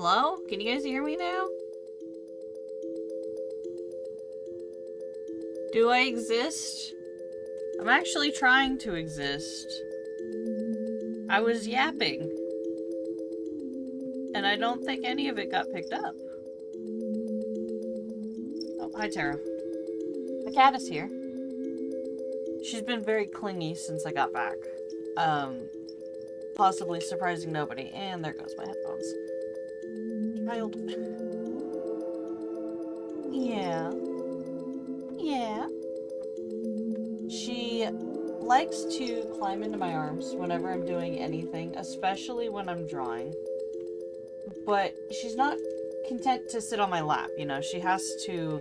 Hello? Can you guys hear me now? Do I exist? I'm actually trying to exist. I was yapping. And I don't think any of it got picked up. Oh, hi Tara. The cat is here. She's been very clingy since I got back. Possibly surprising nobody. And there goes my headphones. Child. Yeah. Yeah. She likes to climb into my arms whenever I'm doing anything, especially when I'm drawing. But she's not content to sit on my lap, you know. She has to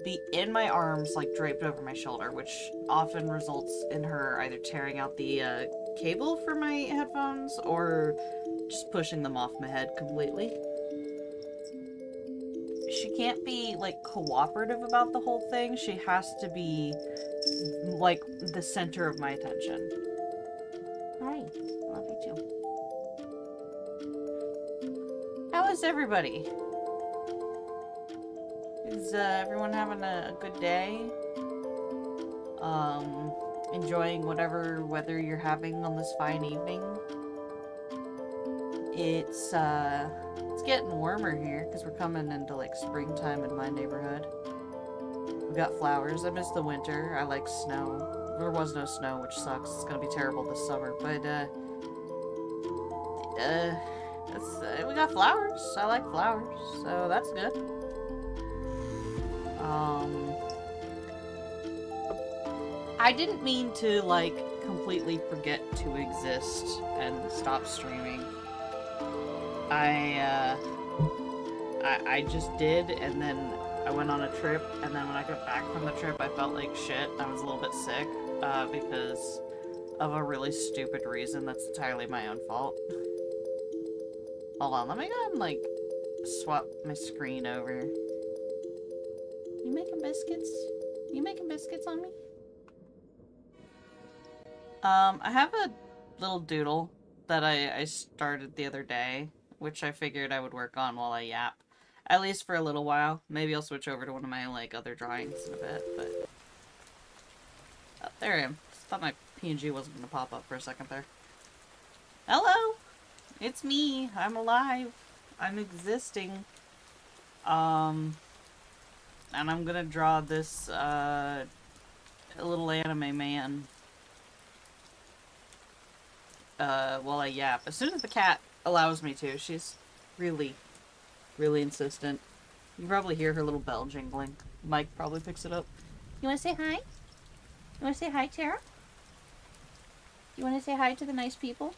be in my arms, like draped over my shoulder, which often results in her either tearing out the cable for my headphones or just pushing them off my head completely. She can't be like cooperative about the whole thing. She has to be like the center of my attention. Hi, love you too. How is everybody? Is everyone having a good day? Enjoying whatever weather you're having on this fine evening? It's getting warmer here because we're coming into like springtime in my neighborhood. We got flowers. I miss the winter. I like snow. There was no snow, which sucks. It's gonna be terrible this summer, but we got flowers. I like flowers, so that's good. I didn't mean to like completely forget to exist and stop streaming. I just did, and then I went on a trip, and then when I got back from the trip, I felt like shit. I was a little bit sick, because of a really stupid reason that's entirely my own fault. Hold on, let me go ahead and, like, swap my screen over. You making biscuits? You making biscuits on me? I have a little doodle that I started the other day, which I figured I would work on while I yap. At least for a little while. Maybe I'll switch over to one of my, like, other drawings in a bit, but... Oh, there I am. Just thought my PNG wasn't gonna pop up for a second there. Hello! It's me! I'm alive! I'm existing. And I'm gonna draw this, little anime man. While I yap. As soon as the cat allows me to. She's really insistent. You can probably hear her little bell jingling. Mike probably picks it up. You wanna say hi? You wanna say hi, Tara? You wanna say hi to the nice people?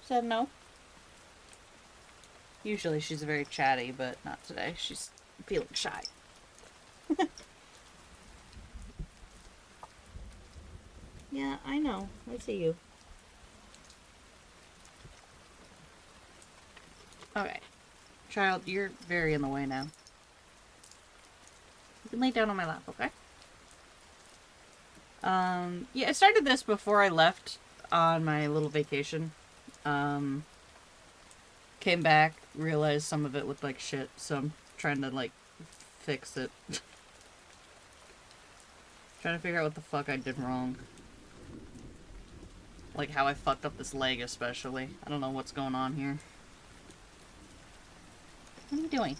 Said no? Usually she's very chatty, but not today. She's feeling shy. Yeah, I know. I see you. Okay. Child, you're very in the way now. You can lay down on my lap, okay? Yeah, I started this before I left on my little vacation. Came back, realized some of it looked like shit, so I'm trying to, like, fix it. Trying to figure out what the fuck I did wrong. Like, how I fucked up this leg, especially. I don't know what's going on here. What are you doing?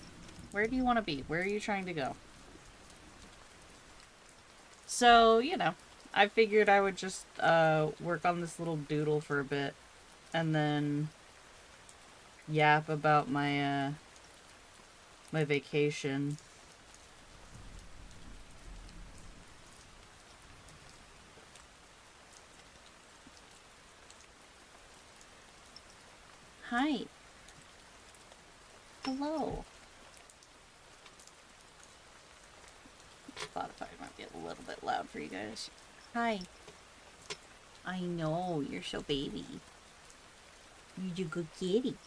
Where do you want to be? Where are you trying to go? So, you know, I figured I would just, work on this little doodle for a bit. And then yap about my, my vacation. Hi. Hello. Spotify might be a little bit loud for you guys. Hi. I know, you're so baby. You're a good kitty.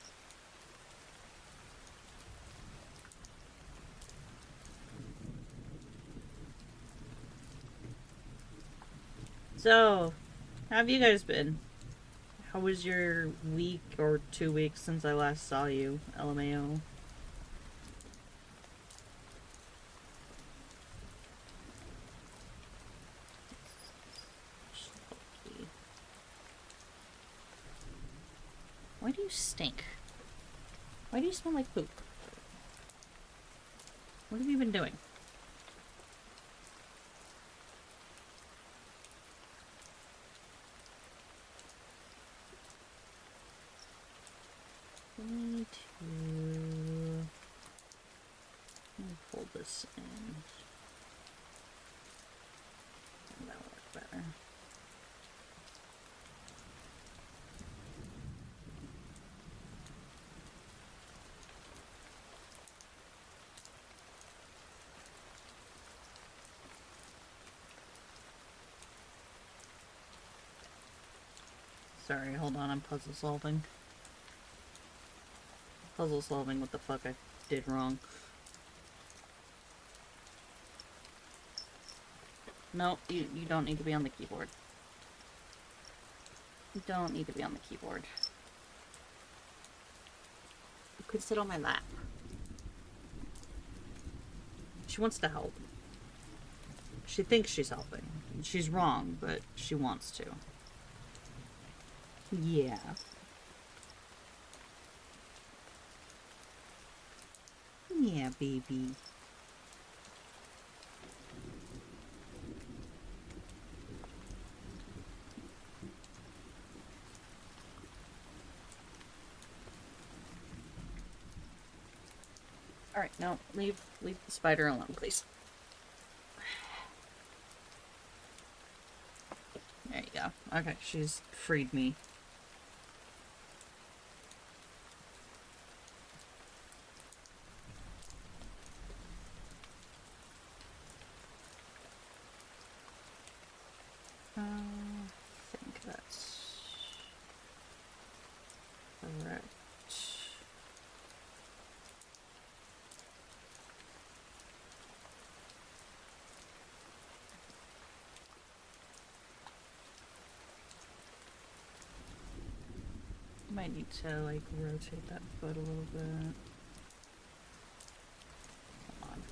So, how have you guys been? How was your week or 2 weeks since I last saw you, LMAO? Why do you stink? Why do you smell like poop? What have you been doing? Let me pull this in. That'll work better. Sorry, hold on, I'm puzzle solving. Puzzle solving what the fuck I did wrong. No, you don't need to be on the keyboard. You don't need to be on the keyboard. You could sit on my lap. She wants to help. She thinks she's helping. She's wrong, but she wants to. Yeah. Yeah, baby. Alright, no, leave the spider alone, please. There you go. Okay, she's freed me. I think that's correct. Might need to like rotate that foot a little bit. Come on.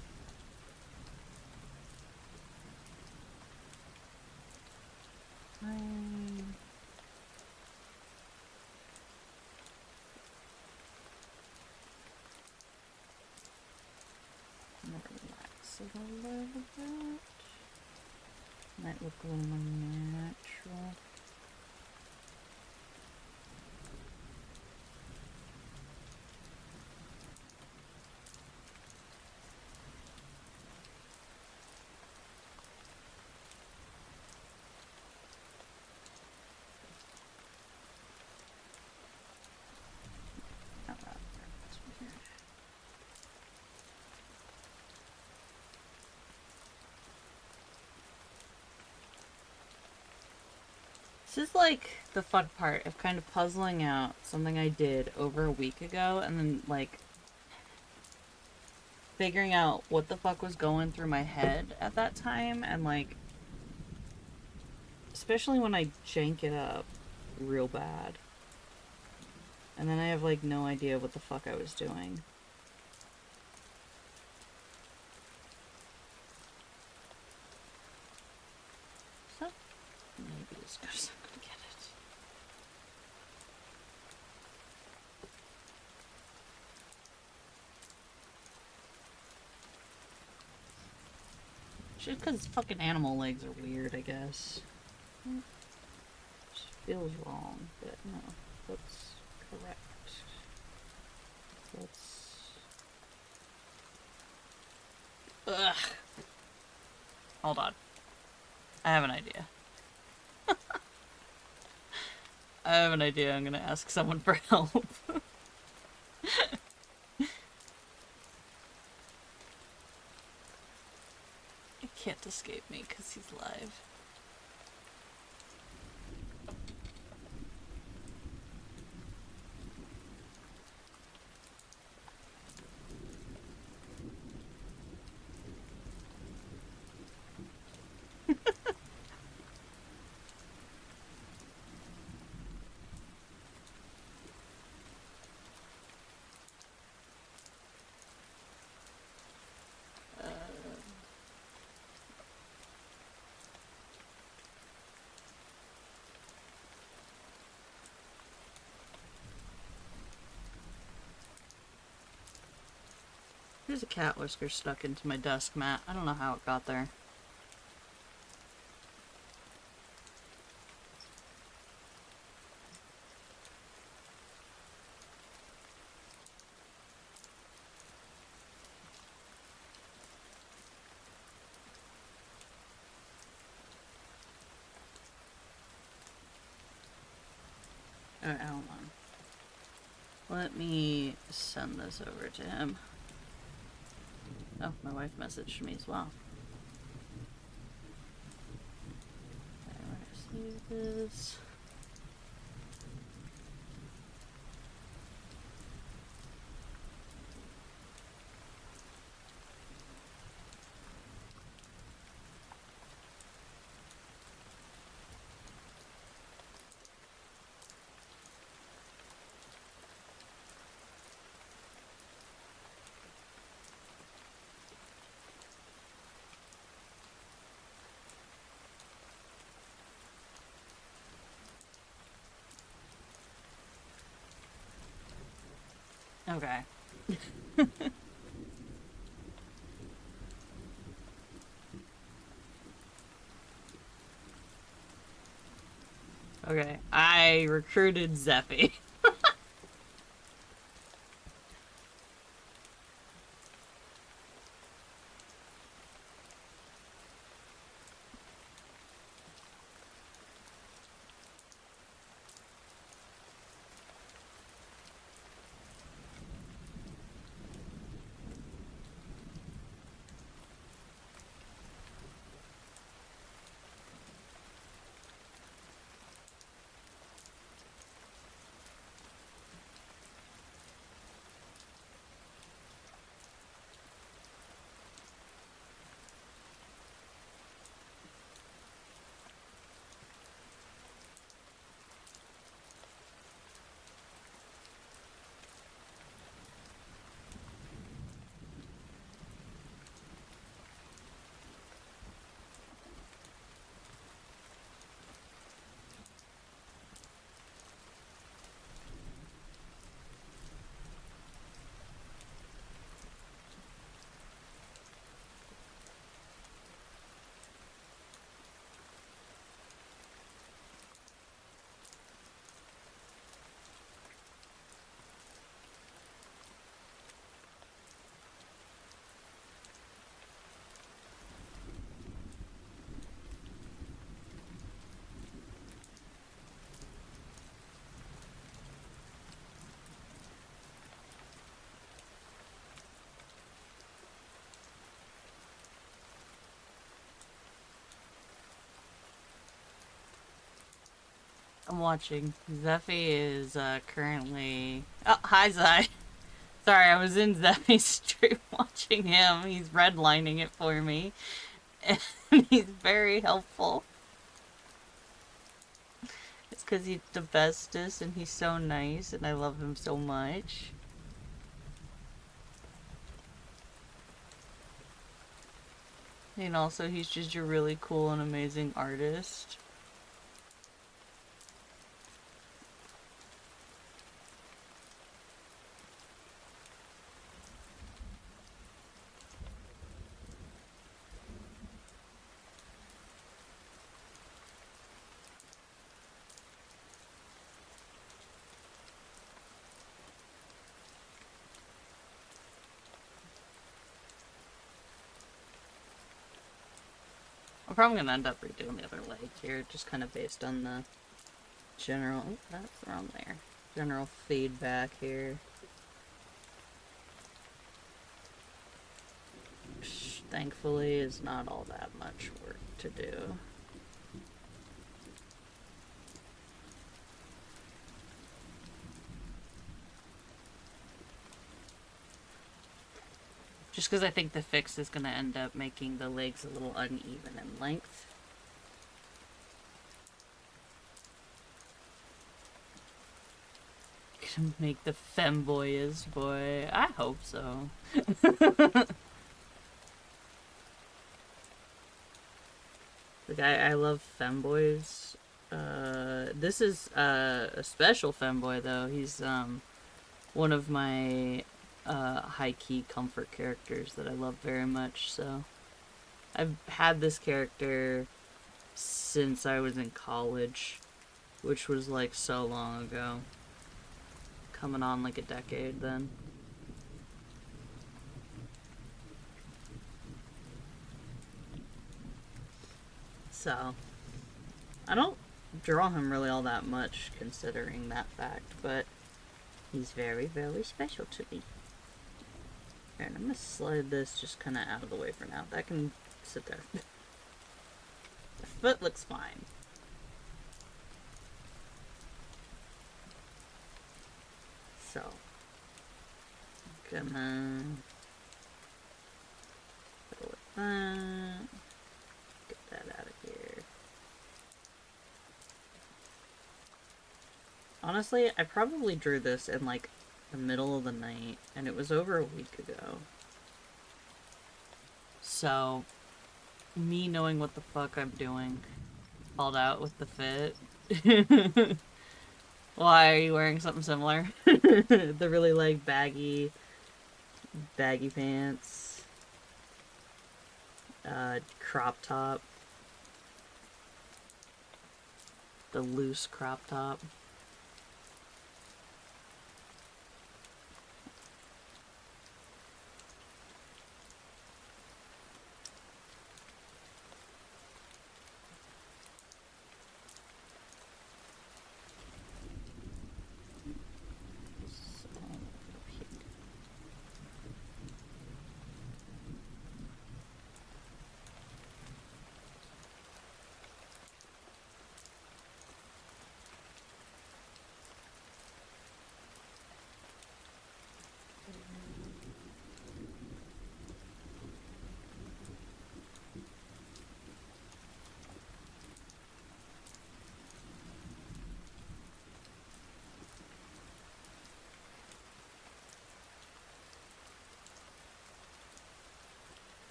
Relax it a little bit. Might look a little more natural. This is like the fun part of kind of puzzling out something I did over a week ago and then like figuring out what the fuck was going through my head at that time, and like especially when I jank it up real bad and then I have like no idea what the fuck I was doing. So maybe as good as I'm gonna get it. Just because fucking animal legs are weird, I guess. Just feels wrong, but no, that's correct. That's... Ugh. Hold on. I have an idea. I have an idea. I'm gonna ask someone for help. It can't escape me because he's live. There's a cat whisker stuck into my desk mat. I don't know how it got there. Alright, hold on. Let me send this over to him. Oh, my wife messaged me as well. Okay, we're gonna save this. Okay. Okay, I recruited Zeffy. I'm watching. Zeffy is currently... Oh, hi, Zai. Sorry, I was in Zeffy's stream watching him. He's redlining it for me. And he's very helpful. It's because he's the bestest and he's so nice and I love him so much. And also, he's just a really cool and amazing artist. I'm probably gonna end up redoing the other leg here, just kind of based on the general... Oh, that's wrong there. General feedback here. Which, thankfully, is not all that much work to do. Just because I think the fix is going to end up making the legs a little uneven in length. Gonna make the femboyest boy. I hope so. Like, I love femboys. This is a special femboy, though. He's one of my high-key comfort characters that I love very much, so I've had this character since I was in college, which was like so long ago. Coming on like a decade then. So, I don't draw him really all that much considering that fact, but he's very, very special to me. Here, and I'm gonna slide this just kind of out of the way for now. That can sit there. The foot looks fine. So, gonna go with that. Get that out of here. Honestly, I probably drew this in like the middle of the night, and it was over a week ago. So, me knowing what the fuck I'm doing called out with the fit. Why are you wearing something similar? The really like baggy pants, crop top, the loose crop top.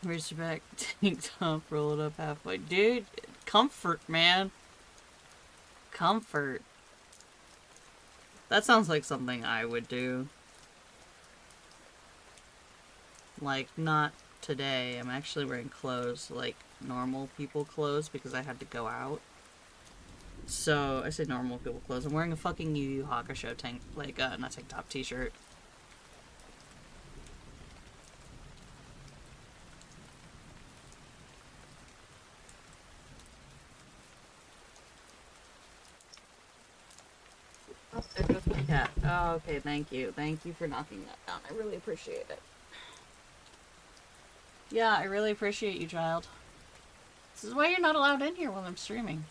Razorback tank top, roll it up halfway. Dude, comfort, man. Comfort. That sounds like something I would do. Like, not today. I'm actually wearing clothes, like normal people clothes, because I had to go out. So, I say normal people clothes. I'm wearing a fucking Yu Yu Hakusho tank, like, not tank top, t-shirt. Oh, there goes my cat. Oh, okay, thank you. Thank you for knocking that down. I really appreciate it. Yeah, I really appreciate you, child. This is why you're not allowed in here while I'm streaming.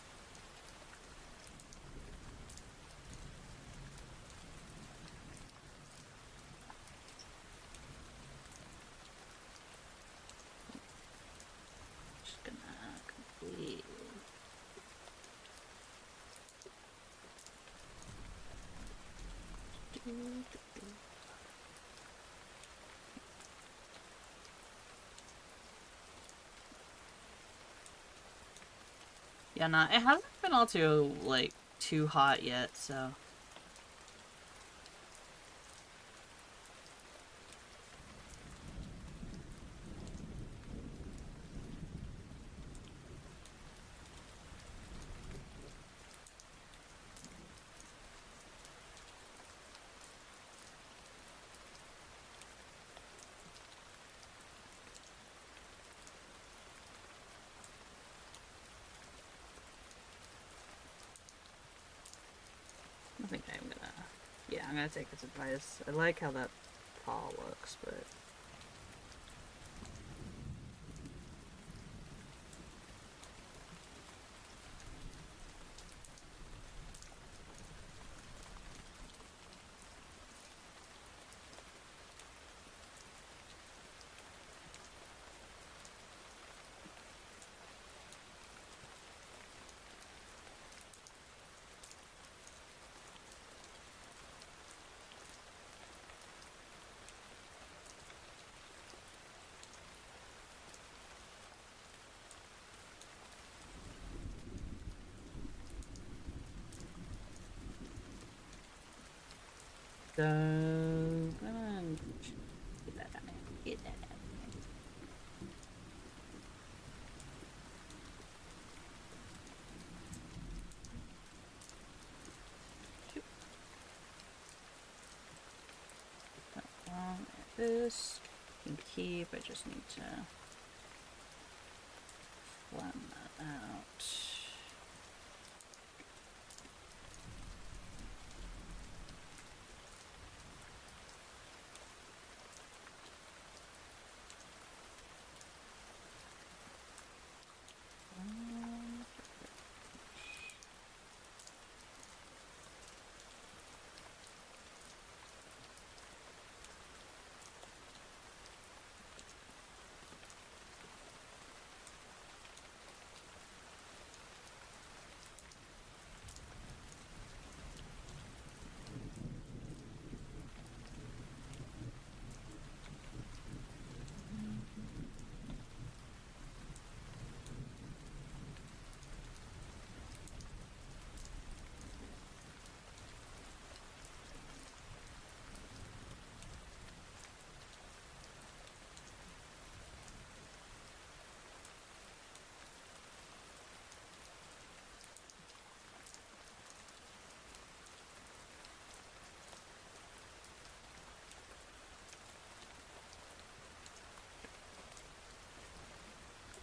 Just gonna complete. Yeah, nah, it hasn't been all too, like, too hot yet, so. I think I'm gonna, yeah, I'm gonna take this advice. I like how that paw looks, but So, get that out there. Get that out there. This can keep. I just need to flatten that out.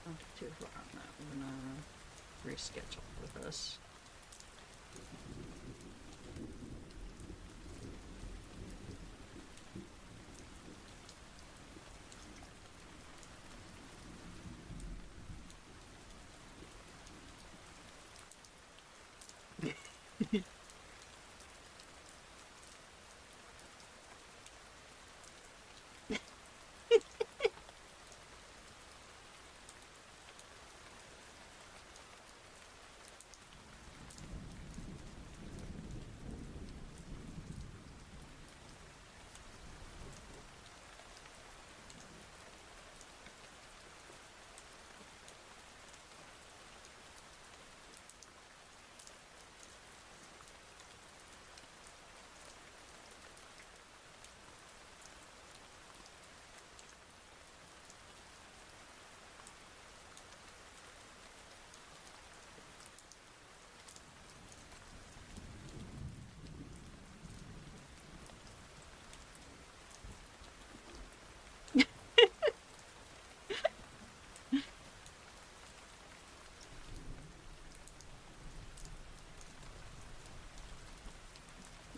Not too far on that. We're gonna reschedule for this.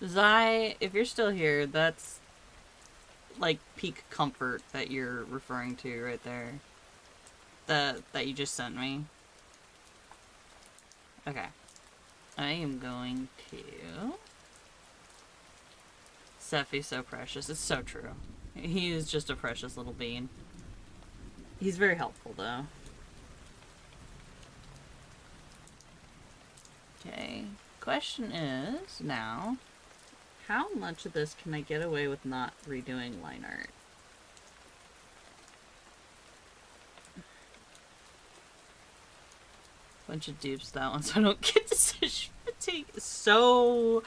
Zai, if you're still here, that's like peak comfort that you're referring to right there. That you just sent me. Okay. I am going to... Sephi's so precious. It's so true. He is just a precious little bean. He's very helpful, though. Okay. Question is, now, how much of this can I get away with not redoing line art? Bunch of dupes that one, so I don't get decision fatigue. So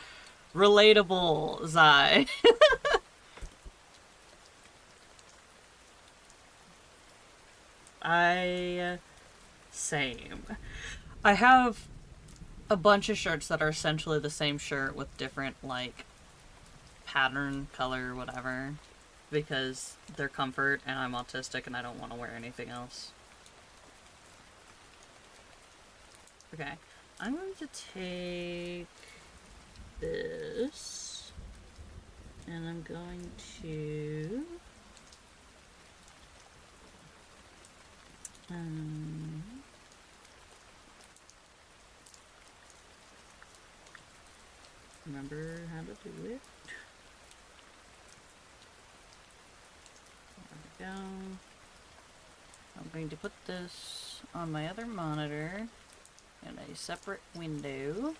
relatable, Zai. Same. I have a bunch of shirts that are essentially the same shirt with different, like, pattern, color, whatever. Because they're comfort, and I'm autistic, and I don't want to wear anything else. Okay. I'm going to take this, and I'm going to... remember how to do it. There we go. I'm going to put this on my other monitor in a separate window.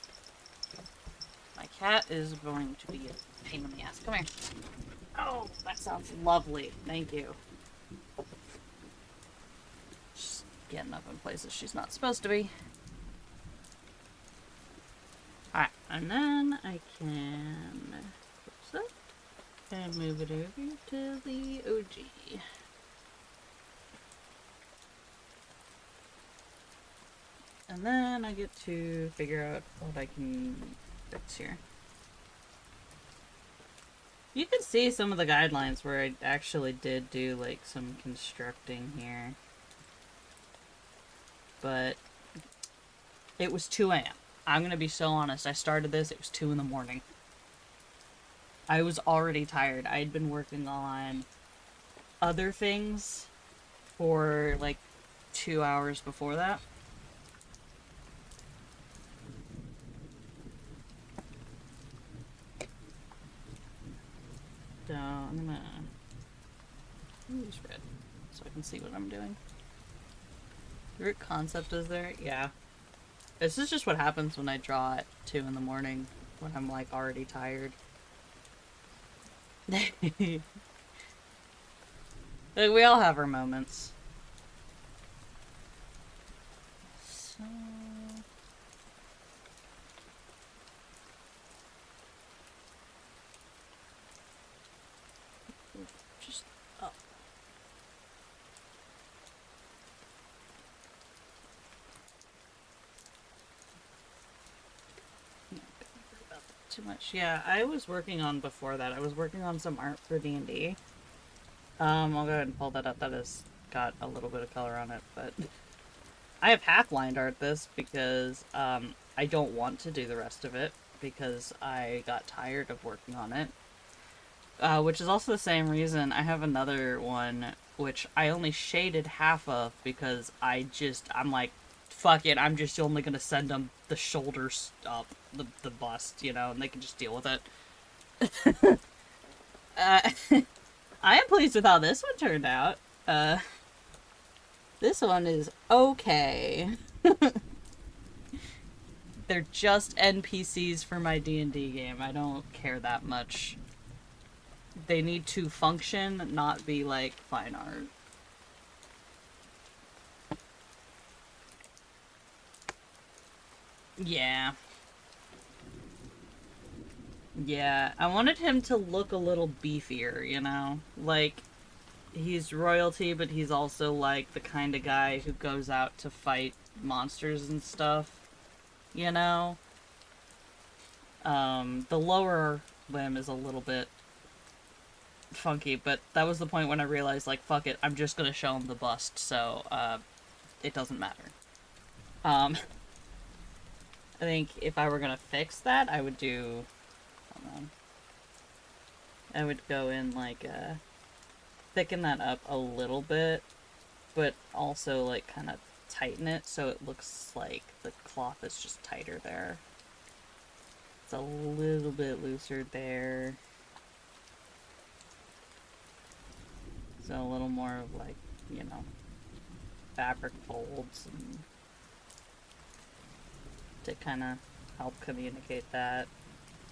My cat is going to be a pain in the ass. Come here. Oh, that sounds lovely. Thank you. She's getting up in places she's not supposed to be. Alright, and then I can close that. And move it over to the OG. And then I get to figure out what I can fix here. You can see some of the guidelines where I actually did do like some constructing here. But it was 2 a.m. I'm gonna be so honest, I started this, it was 2 in the morning. I was already tired. I had been working on other things for like 2 hours before that. So I'm gonna use red so I can see what I'm doing. The root concept is there? Yeah. This is just what happens when I draw at 2 in the morning when I'm like already tired. Like, we all have our moments. So... just up. Too much. Yeah, I was working on before that. I was working on some art for D&D. I'll go ahead and pull that up. That has got a little bit of color on it, but I have half-lined art this because I don't want to do the rest of it because I got tired of working on it. Which is also the same reason I have another one which I only shaded half of because I'm like, fuck it, I'm just only gonna send them the shoulders up, the bust, you know, and they can just deal with it. I am pleased with how this one turned out. This one is okay. They're just NPCs for my D&D game. I don't care that much. They need to function, not be like fine art. Yeah. Yeah, I wanted him to look a little beefier, you know? Like, he's royalty, but he's also like the kind of guy who goes out to fight monsters and stuff, you know? The lower limb is a little bit funky, but that was the point when I realized, like, fuck it, I'm just gonna show him the bust, so, it doesn't matter. I think if I were gonna fix that, I would do... Hold on. I would go in, like, thicken that up a little bit, but also, like, kind of tighten it so it looks like the cloth is just tighter there. It's a little bit looser there. So a little more of, like, you know, fabric folds and to kind of help communicate that,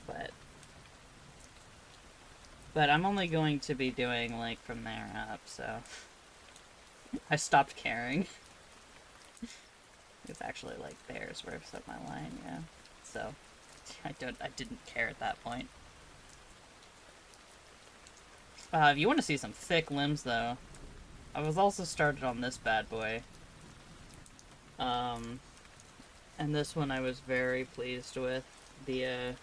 but I'm only going to be doing, like, from there up, so I stopped caring. It's actually, like, there's where I've set my line, yeah. So, I didn't care at that point. If you want to see some thick limbs, though, I was also started on this bad boy. And this one I was very pleased with. The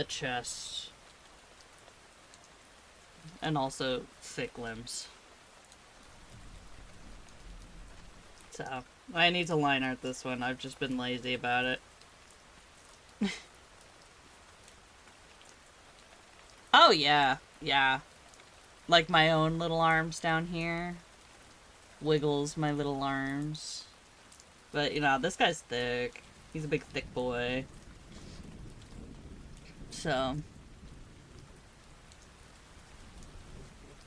chest. And also thick limbs. So, I need to line art this one. I've just been lazy about it. Oh, yeah. Yeah. Like my own little arms down here. Wiggles my little arms. But, you know, this guy's thick. He's a big, thick boy. So...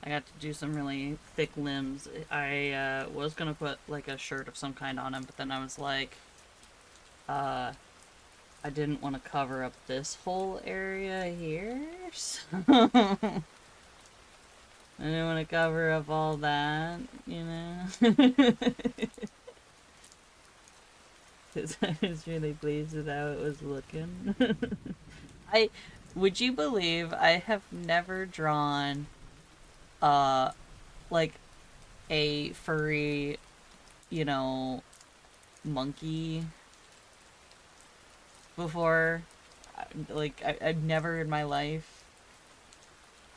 I got to do some really thick limbs. I was gonna put like a shirt of some kind on him, but then I was like, I didn't want to cover up this whole area here, so I didn't want to cover up all that, you know? Because I was really pleased with how it was looking. Would you believe I have never drawn, uh, like a furry, you know, monkey before? I've never in my life.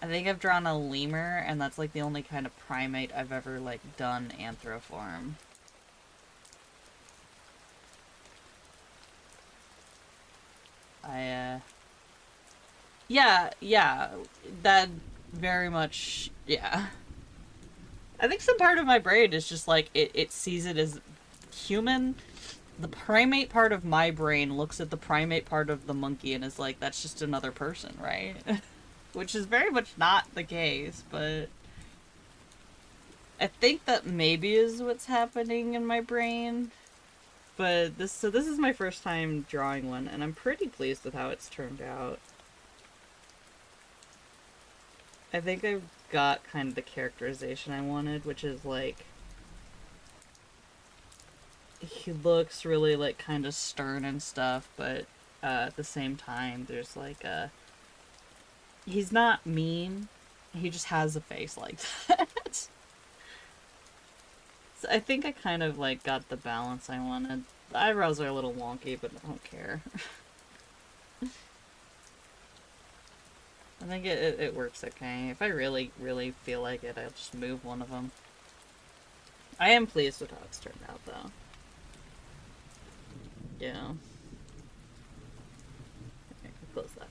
I think I've drawn a lemur, and that's like the only kind of primate I've ever like done anthroform. I yeah, yeah, that very much, yeah. I think some part of my brain is just like it sees it as human. The primate part of my brain looks at the primate part of the monkey and is like, that's just another person, right? Which is very much not the case, but I think that maybe is what's happening in my brain. But this is my first time drawing one, and I'm pretty pleased with how it's turned out. I think I've got kind of the characterization I wanted, which is like he looks really like kind of stern and stuff, but at the same time there's like a he's not mean. He just has a face like that. So I think I kind of like got the balance I wanted. The eyebrows are a little wonky, but I don't care. I think it works okay. If I really, really feel like it, I'll just move one of them. I am pleased with how it's turned out, though. Yeah. Okay, close that.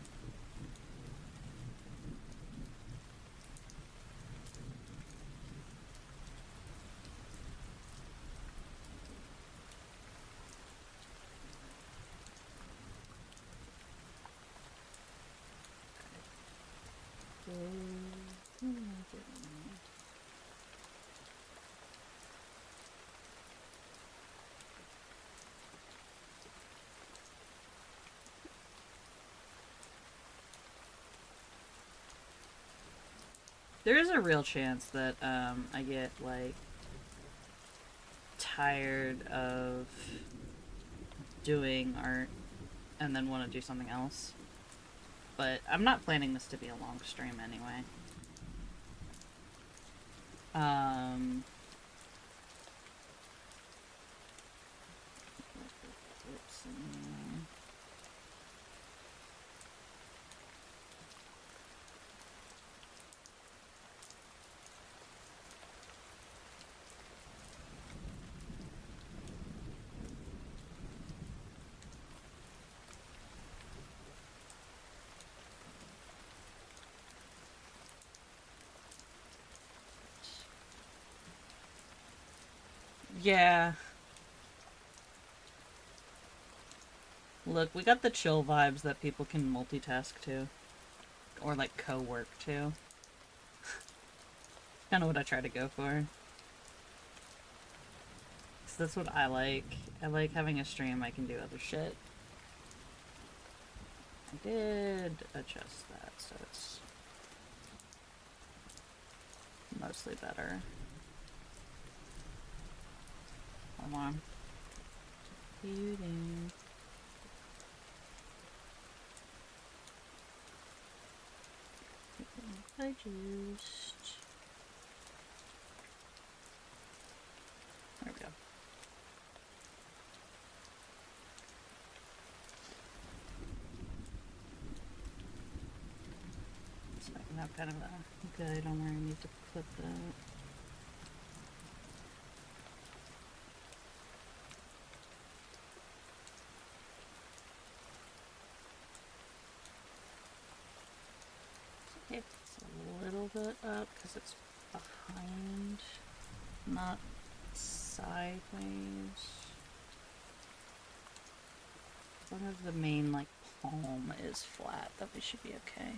There is a real chance that I get like tired of doing art and then want to do something else. But I'm not planning this to be a long stream anyway. Um, yeah. Look, we got the chill vibes that people can multitask to. Or like co-work to. Kind of what I try to go for. So that's what I like. I like having a stream I can do other shit. I did adjust that, so it's mostly better. Hold on. I just... There we go. So I can have kind of a guide on where I need to put that. It's a little bit up because it's behind, not sideways. As long as the main like palm is flat, then we should be okay.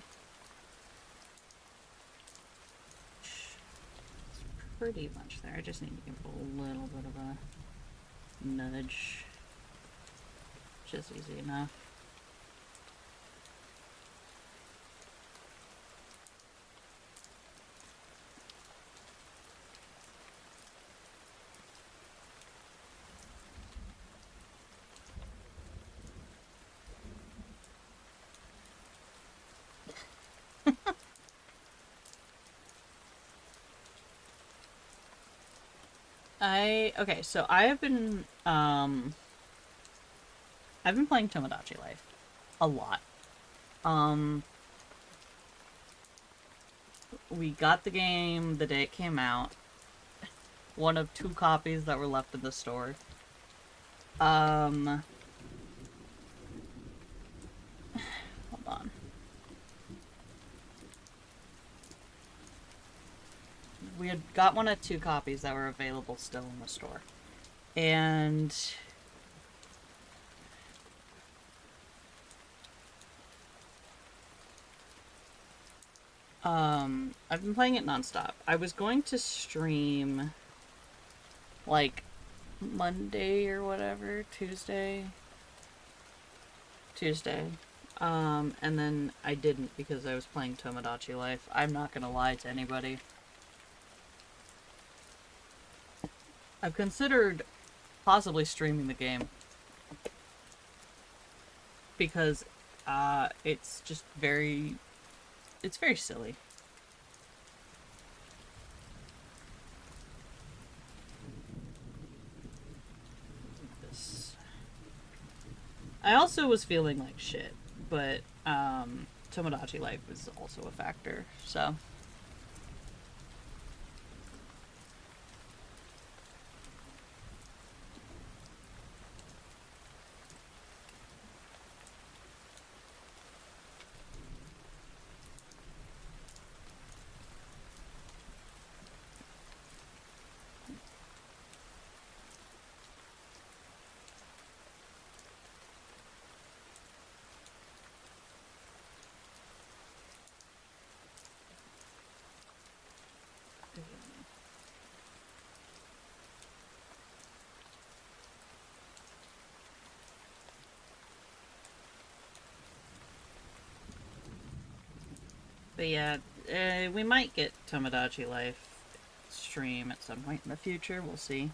It's pretty much there. I just need to give it a little bit of a nudge. Just easy enough. Okay, so I've been playing Tomodachi Life a lot. Um, we got the game the day it came out. One of two copies that were left in the store. Um, hold on. We had got one of two copies that were available still in the store. And I've been playing it nonstop. I was going to stream like Monday or whatever, Tuesday. And then I didn't because I was playing Tomodachi Life. I'm not gonna lie to anybody. I've considered possibly streaming the game because it's just it's very silly. This. I also was feeling like shit, but Tomodachi Life is also a factor, so. But yeah, we might get Tomodachi Life stream at some point in the future. We'll see.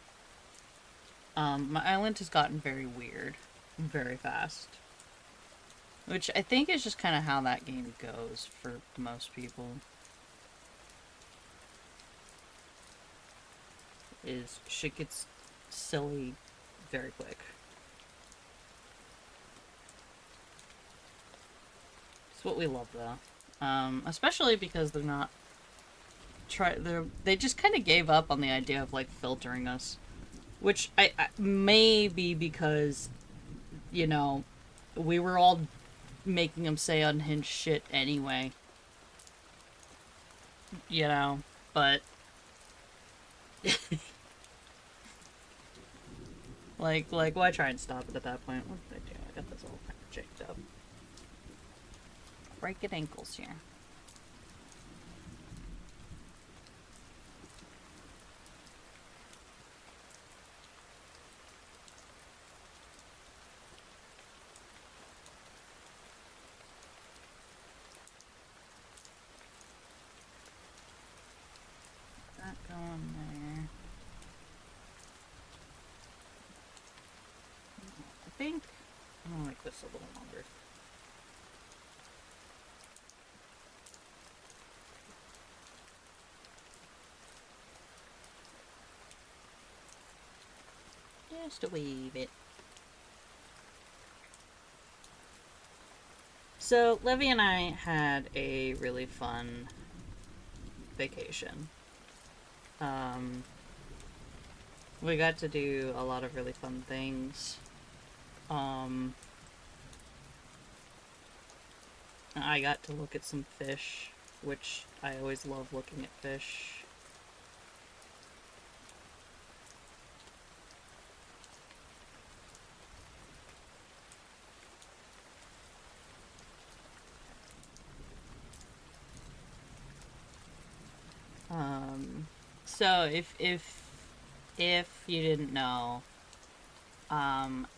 My island has gotten very weird, very fast. Which I think is just kind of how that game goes for most people. Is shit gets silly very quick. It's what we love though. Especially because they just kind of gave up on the idea of like filtering us, which I maybe because you know we were all making them say unhinged shit anyway, but like why try and stop it at that point? What did I do? I got this all kind of jacked up. Breaking ankles here. That going there. I think I'm gonna make this a little longer. Just a wee bit. So, Livy and I had a really fun vacation. We got to do a lot of really fun things. I got to look at some fish, which I always love looking at fish. So if you didn't know,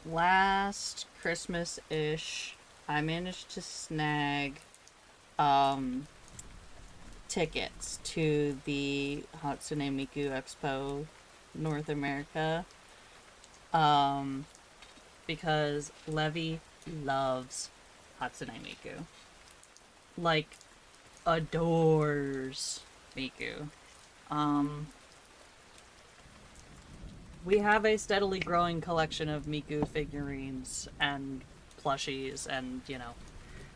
last Christmas-ish, I managed to snag, tickets to the Hatsune Miku Expo North America, because Levy loves Hatsune Miku. Like, adores Miku. Um, We have a steadily growing collection of Miku figurines and plushies and, you know,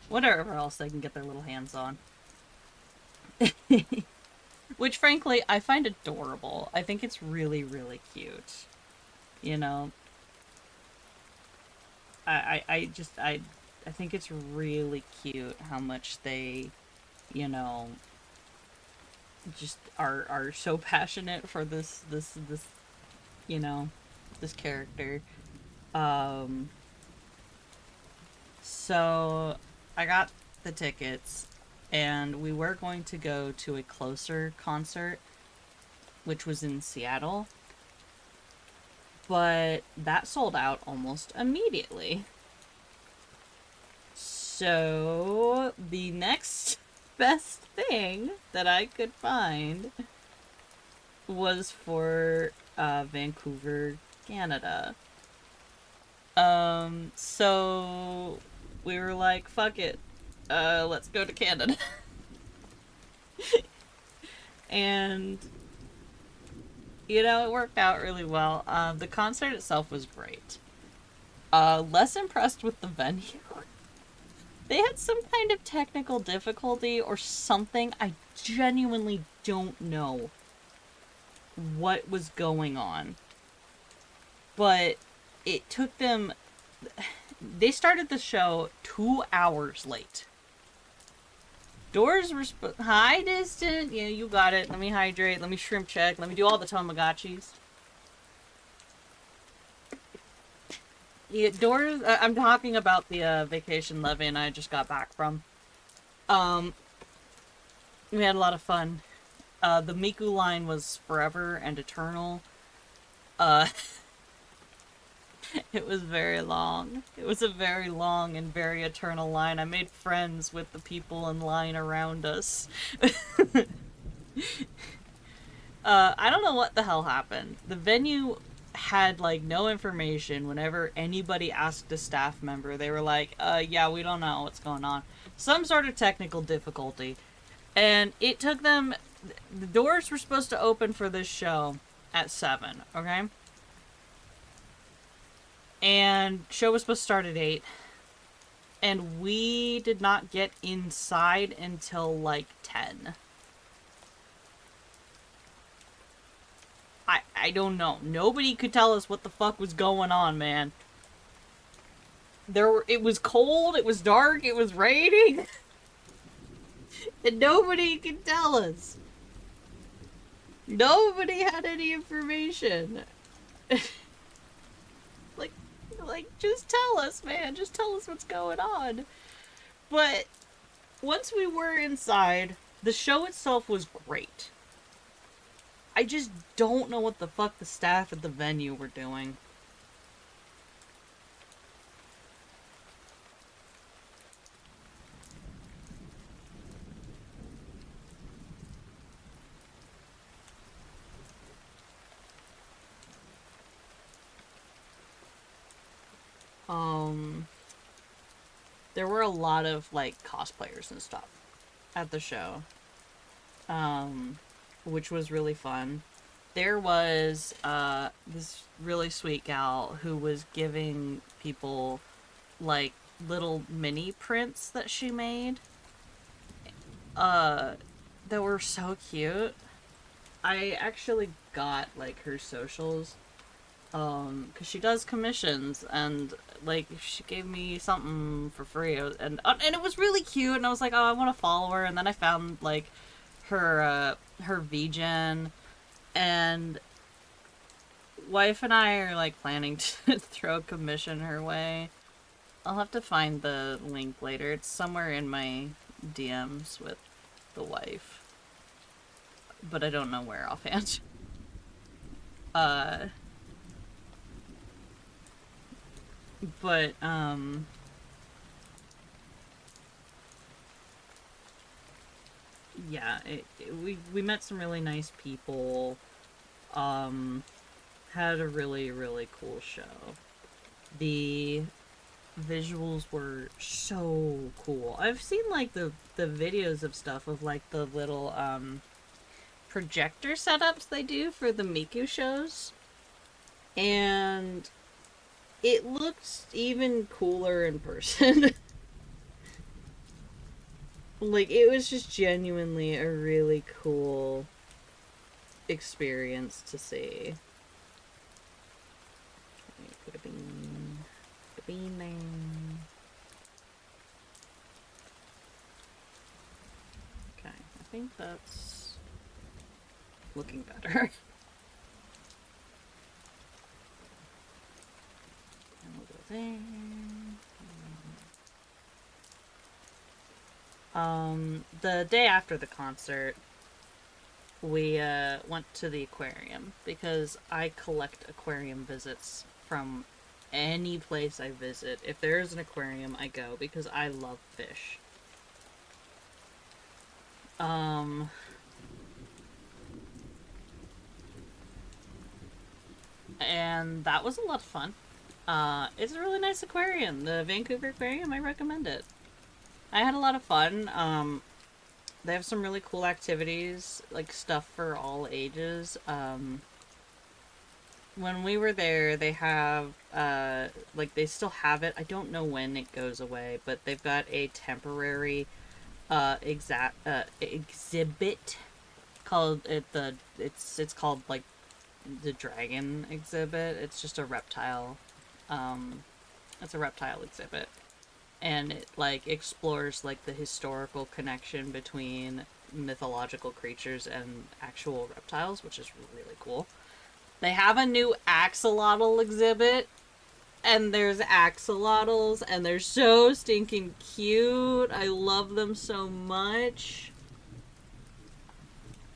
whatever else they can get their little hands on. Which, frankly, I find adorable. I think it's really, really cute. You know, I think it's really cute how much they, you know, just are so passionate for this, you know, this character. Um, so I got the tickets, and we were going to go to a closer concert, which was in Seattle, but that sold out almost immediately. So the next best thing that I could find was for Vancouver, Canada. So we were like, fuck it. Let's go to Canada. And, you know, it worked out really well. The concert itself was great. Less impressed with the venue. They had some kind of technical difficulty or something. I genuinely don't know what was going on. But it took them... They started the show 2 hours late. Doors were... Hi, Distant! Yeah, you got it. Let me hydrate. Let me shrimp check. Let me do all the Tamagotchis. Yeah, doors... I'm talking about the vacation Levin I just got back from. We had a lot of fun. The Miku line was forever and eternal. Uh... It was very long. It was a very long and very eternal line. I made friends with the people in line around us. I don't know what the hell happened. The venue had, like, no information. Whenever anybody asked a staff member, they were like, yeah, we don't know what's going on. Some sort of technical difficulty. And it took them... The doors were supposed to open for this show at 7, okay? And show was supposed to start at 8. And we did not get inside until like 10. I don't know. Nobody could tell us what the fuck was going on, man. It was cold, it was dark, it was raining. And nobody could tell us. Nobody had any information. Like, just tell us, man. Just tell us what's going on. But once we were inside, the show itself was great. I just don't know what the fuck the staff at the venue were doing. There were a lot of, like, cosplayers and stuff at the show. Which was really fun. There was, this really sweet gal who was giving people, like, little mini prints that she made. That were so cute. I actually got, like, her socials. Because she does commissions, and, like, she gave me something for free, and it was really cute, and I was like, oh, I want to follow her, and then I found, like, her VGen, and wife and I are, like, planning to throw a commission her way. I'll have to find the link later. It's somewhere in my DMs with the wife, but I don't know where offhand. But, yeah, we met some really nice people, had a really, really cool show. The visuals were so cool. I've seen, like, the videos of stuff of, like, the little, projector setups they do for the Miku shows. And it looked even cooler in person. Like, it was just genuinely a really cool experience to see. Put a bean. Put a bean there. Okay, I think that's looking better. And we'll go there. The day after the concert, we went to the aquarium because I collect aquarium visits from any place I visit. If there is an aquarium, I go because I love fish. And that was a lot of fun. It's a really nice aquarium. The Vancouver Aquarium, I recommend it. I had a lot of fun. They have some really cool activities, like stuff for all ages. When we were there, they have, like, they still have it. I don't know when it goes away, but they've got a temporary, exhibit called it's called, like, the dragon exhibit. It's just a reptile, it's a reptile exhibit. And it, like, explores, like, the historical connection between mythological creatures and actual reptiles, which is really cool. They have a new axolotl exhibit, and there's axolotls, and they're so stinking cute. I love them so much.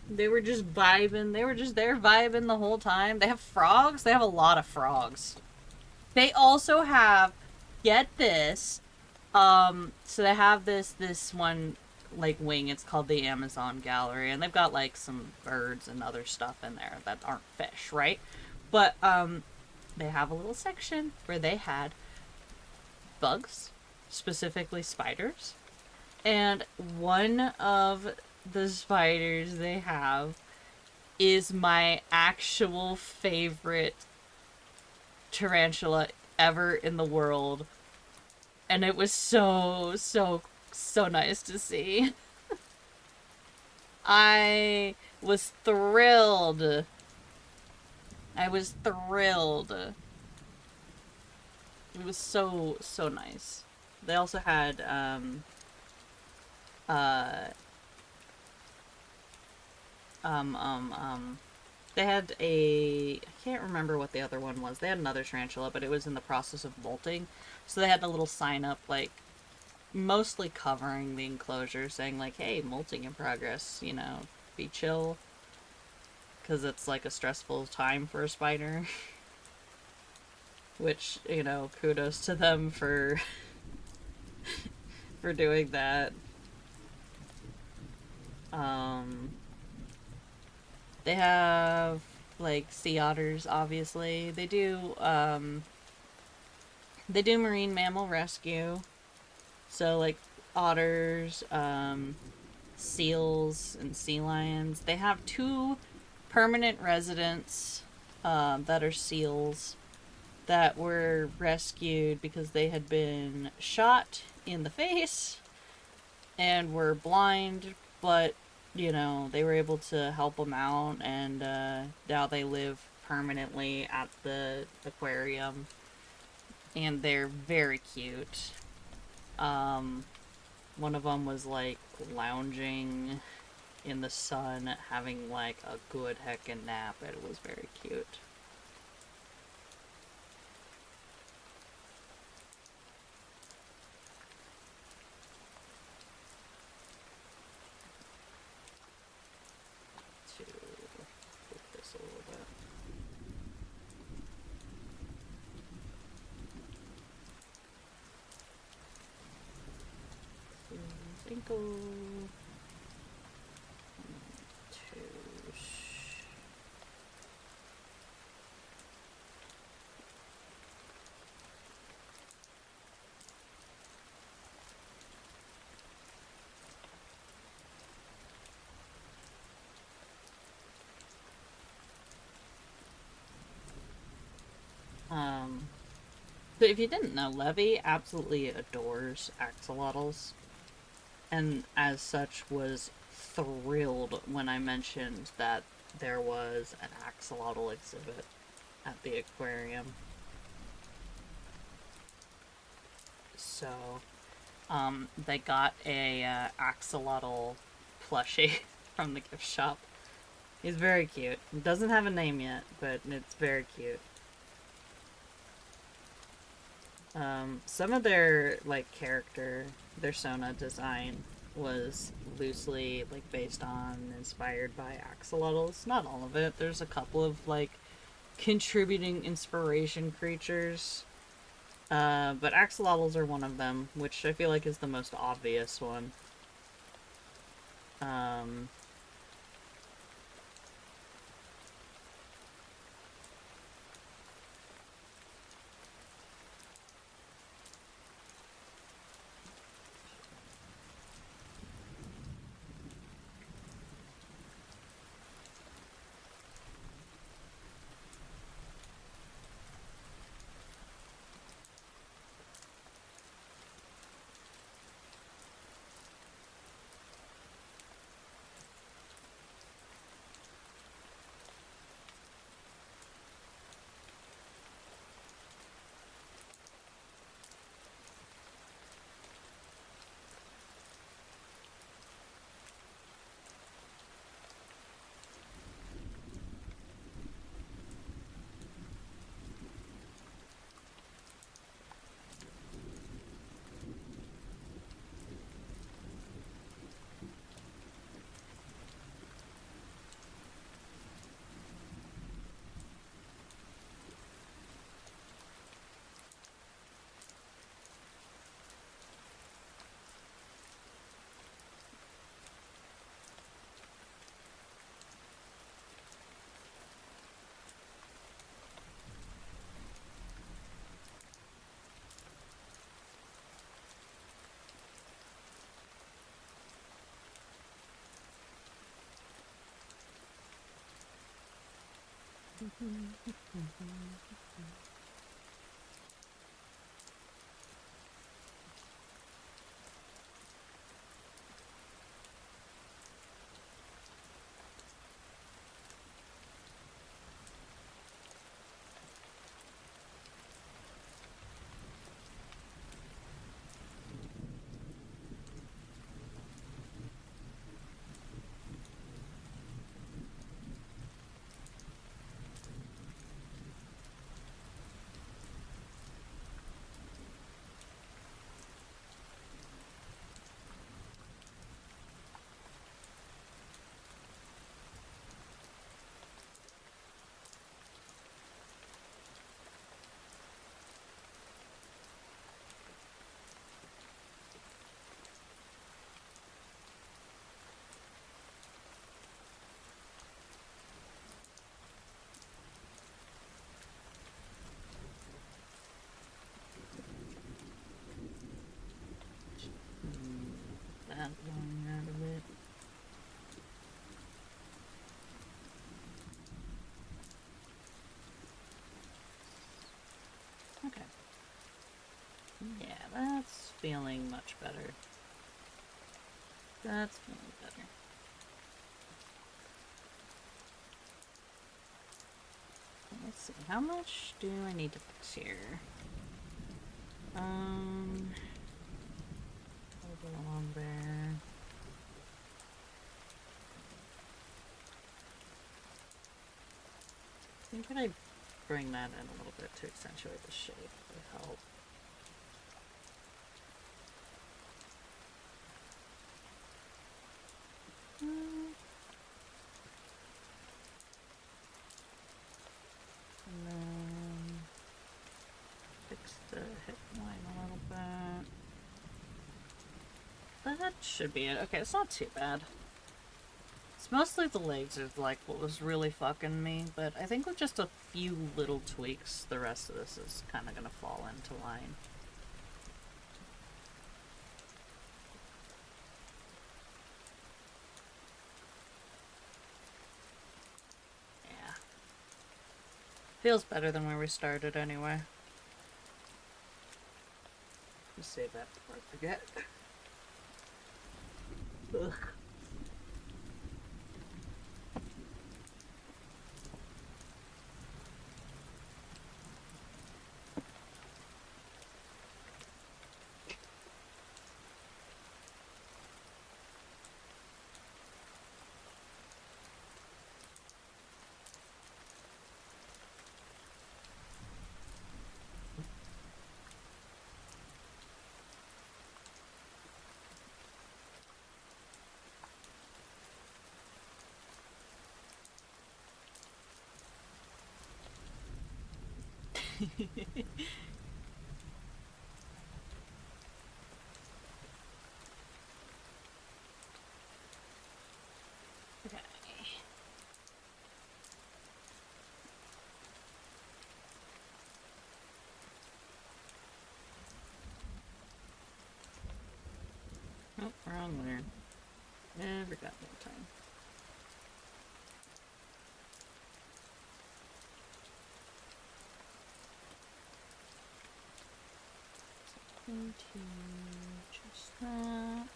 They were just vibing. They were just there vibing the whole time. They have frogs. They have a lot of frogs. They also have, get this, so they have this one, like, wing. It's called the Amazon Gallery, and they've got, like, some birds and other stuff in there that aren't fish, right? But they have a little section where they had bugs, specifically spiders, and one of the spiders they have is my actual favorite tarantula ever in the world. And it was so nice to see. I was thrilled. I was thrilled. It was so nice. They also had they had I can't remember what the other one was. They had another tarantula, but it was in the process of molting. So they had a little sign up, like, mostly covering the enclosure, saying, like, hey, molting in progress, you know, be chill. Because it's, like, a stressful time for a spider. Which, you know, kudos to them for for doing that. They have, like, sea otters, obviously. They do marine mammal rescue. So, like, otters, seals, and sea lions. They have 2 permanent residents that are seals that were rescued because they had been shot in the face and were blind, but, you know, they were able to help them out, and now they live permanently at the aquarium, and they're very cute. One of them was, like, lounging in the sun, having, like, a good heckin' nap. It was very cute. To flip this a little bit. Twinkle. Um, but if you didn't know, Levy absolutely adores axolotls, and as such was thrilled when I mentioned that there was an axolotl exhibit at the aquarium. So, they got a axolotl plushie from the gift shop. He's very cute. It doesn't have a name yet, but it's very cute. Some of their like character, their Sona design was loosely like based on, inspired by axolotls. Not all of it. There's a couple of like contributing inspiration creatures. But axolotls are one of them, which I feel like is the most obvious one. Um, that going out of it. Okay. Yeah, that's feeling much better. That's feeling better. Let's see, how much do I need to fix here? Go along there. I think that I bring that in a little bit to accentuate the shape would help. And then fix the hip line a little bit. That should be it. Okay, it's not too bad. It's mostly the legs is like what was really fucking me, but I think with just a few little tweaks, the rest of this is kind of gonna fall into line. Yeah. Feels better than where we started anyway. Just save that before I forget. Ugh. Okay. Oh, wrong there. Never got no time. Into just that.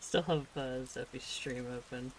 Still have Zeffy's stream open.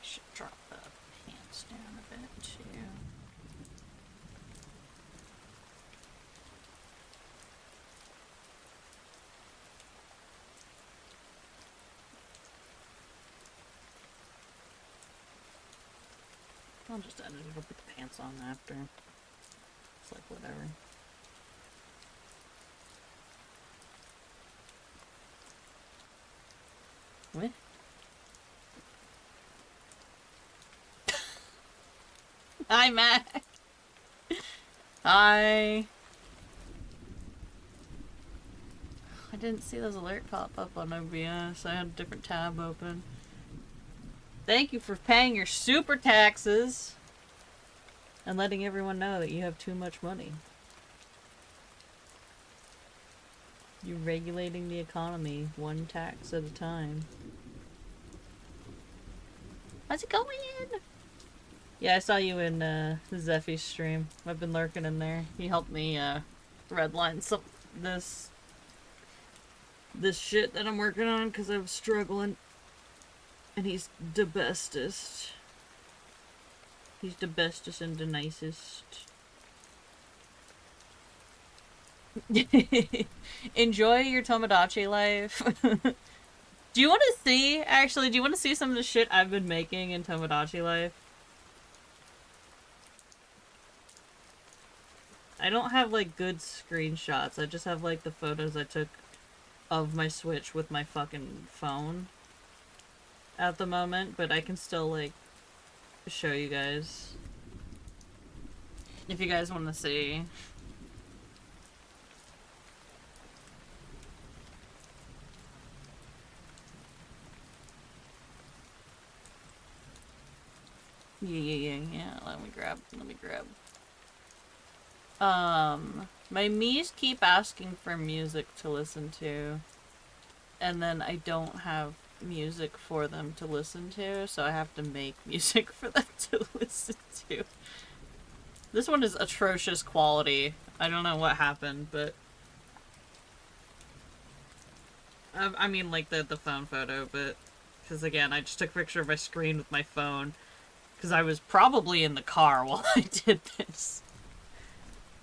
Should drop the pants down a bit too. I'll just edit it. I'll put the pants on after. It's like whatever. What? Hi, Mac. Hi. I didn't see those alert pop up on OBS. I had a different tab open. Thank you for paying your super taxes and letting everyone know that you have too much money. You're regulating the economy one tax at a time. How's it going? Yeah, I saw you in Zeffy's stream. I've been lurking in there. He helped me redline some this shit that I'm working on because I was struggling. And he's the bestest. He's the bestest and the nicest. Enjoy your Tomodachi life. Do you want to see, actually, do you want to see some of the shit I've been making in Tomodachi life? I don't have, like, good screenshots. I just have, like, the photos I took of my Switch with my fucking phone at the moment, but I can still, like, show you guys. If you guys want to see. Yeah. Let me grab. My Mii's keep asking for music to listen to, and then I don't have music for them to listen to, so I have to make music for them to listen to. This one is atrocious quality. I don't know what happened, but I mean, like, the phone photo, but because again, I just took a picture of my screen with my phone because I was probably in the car while I did this.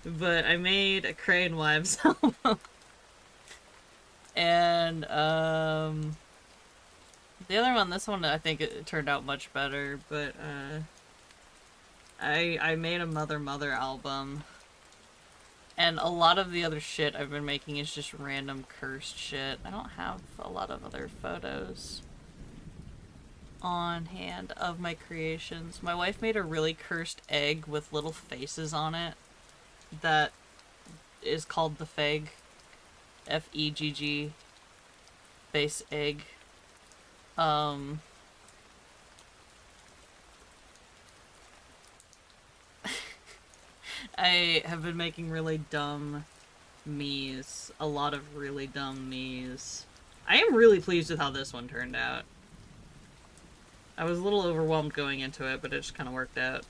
But I made a Crane Wives album. And, the other one, this one, I think it turned out much better, but, I made a Mother album. And a lot of the other shit I've been making is just random cursed shit. I don't have a lot of other photos on hand of my creations. My wife made a really cursed egg with little faces on it that is called the Fegg. F-E-G-G. Face egg. I have been making really dumb Miis. A lot of really dumb Miis. I am really pleased with how this one turned out. I was a little overwhelmed going into it, but it just kind of worked out.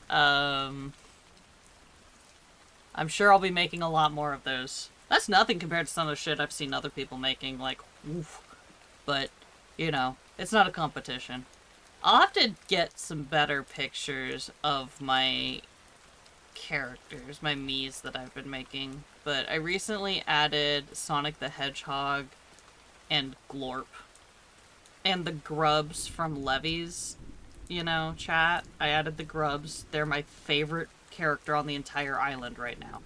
I'm sure I'll be making a lot more of those. That's nothing compared to some of the shit I've seen other people making, like, oof. But, you know, it's not a competition. I'll have to get some better pictures of my characters, my Miis that I've been making. But I recently added Sonic the Hedgehog and Glorp. And the Grubs from Levy's, you know, chat. I added the Grubs. They're my favorite character on the entire island right now.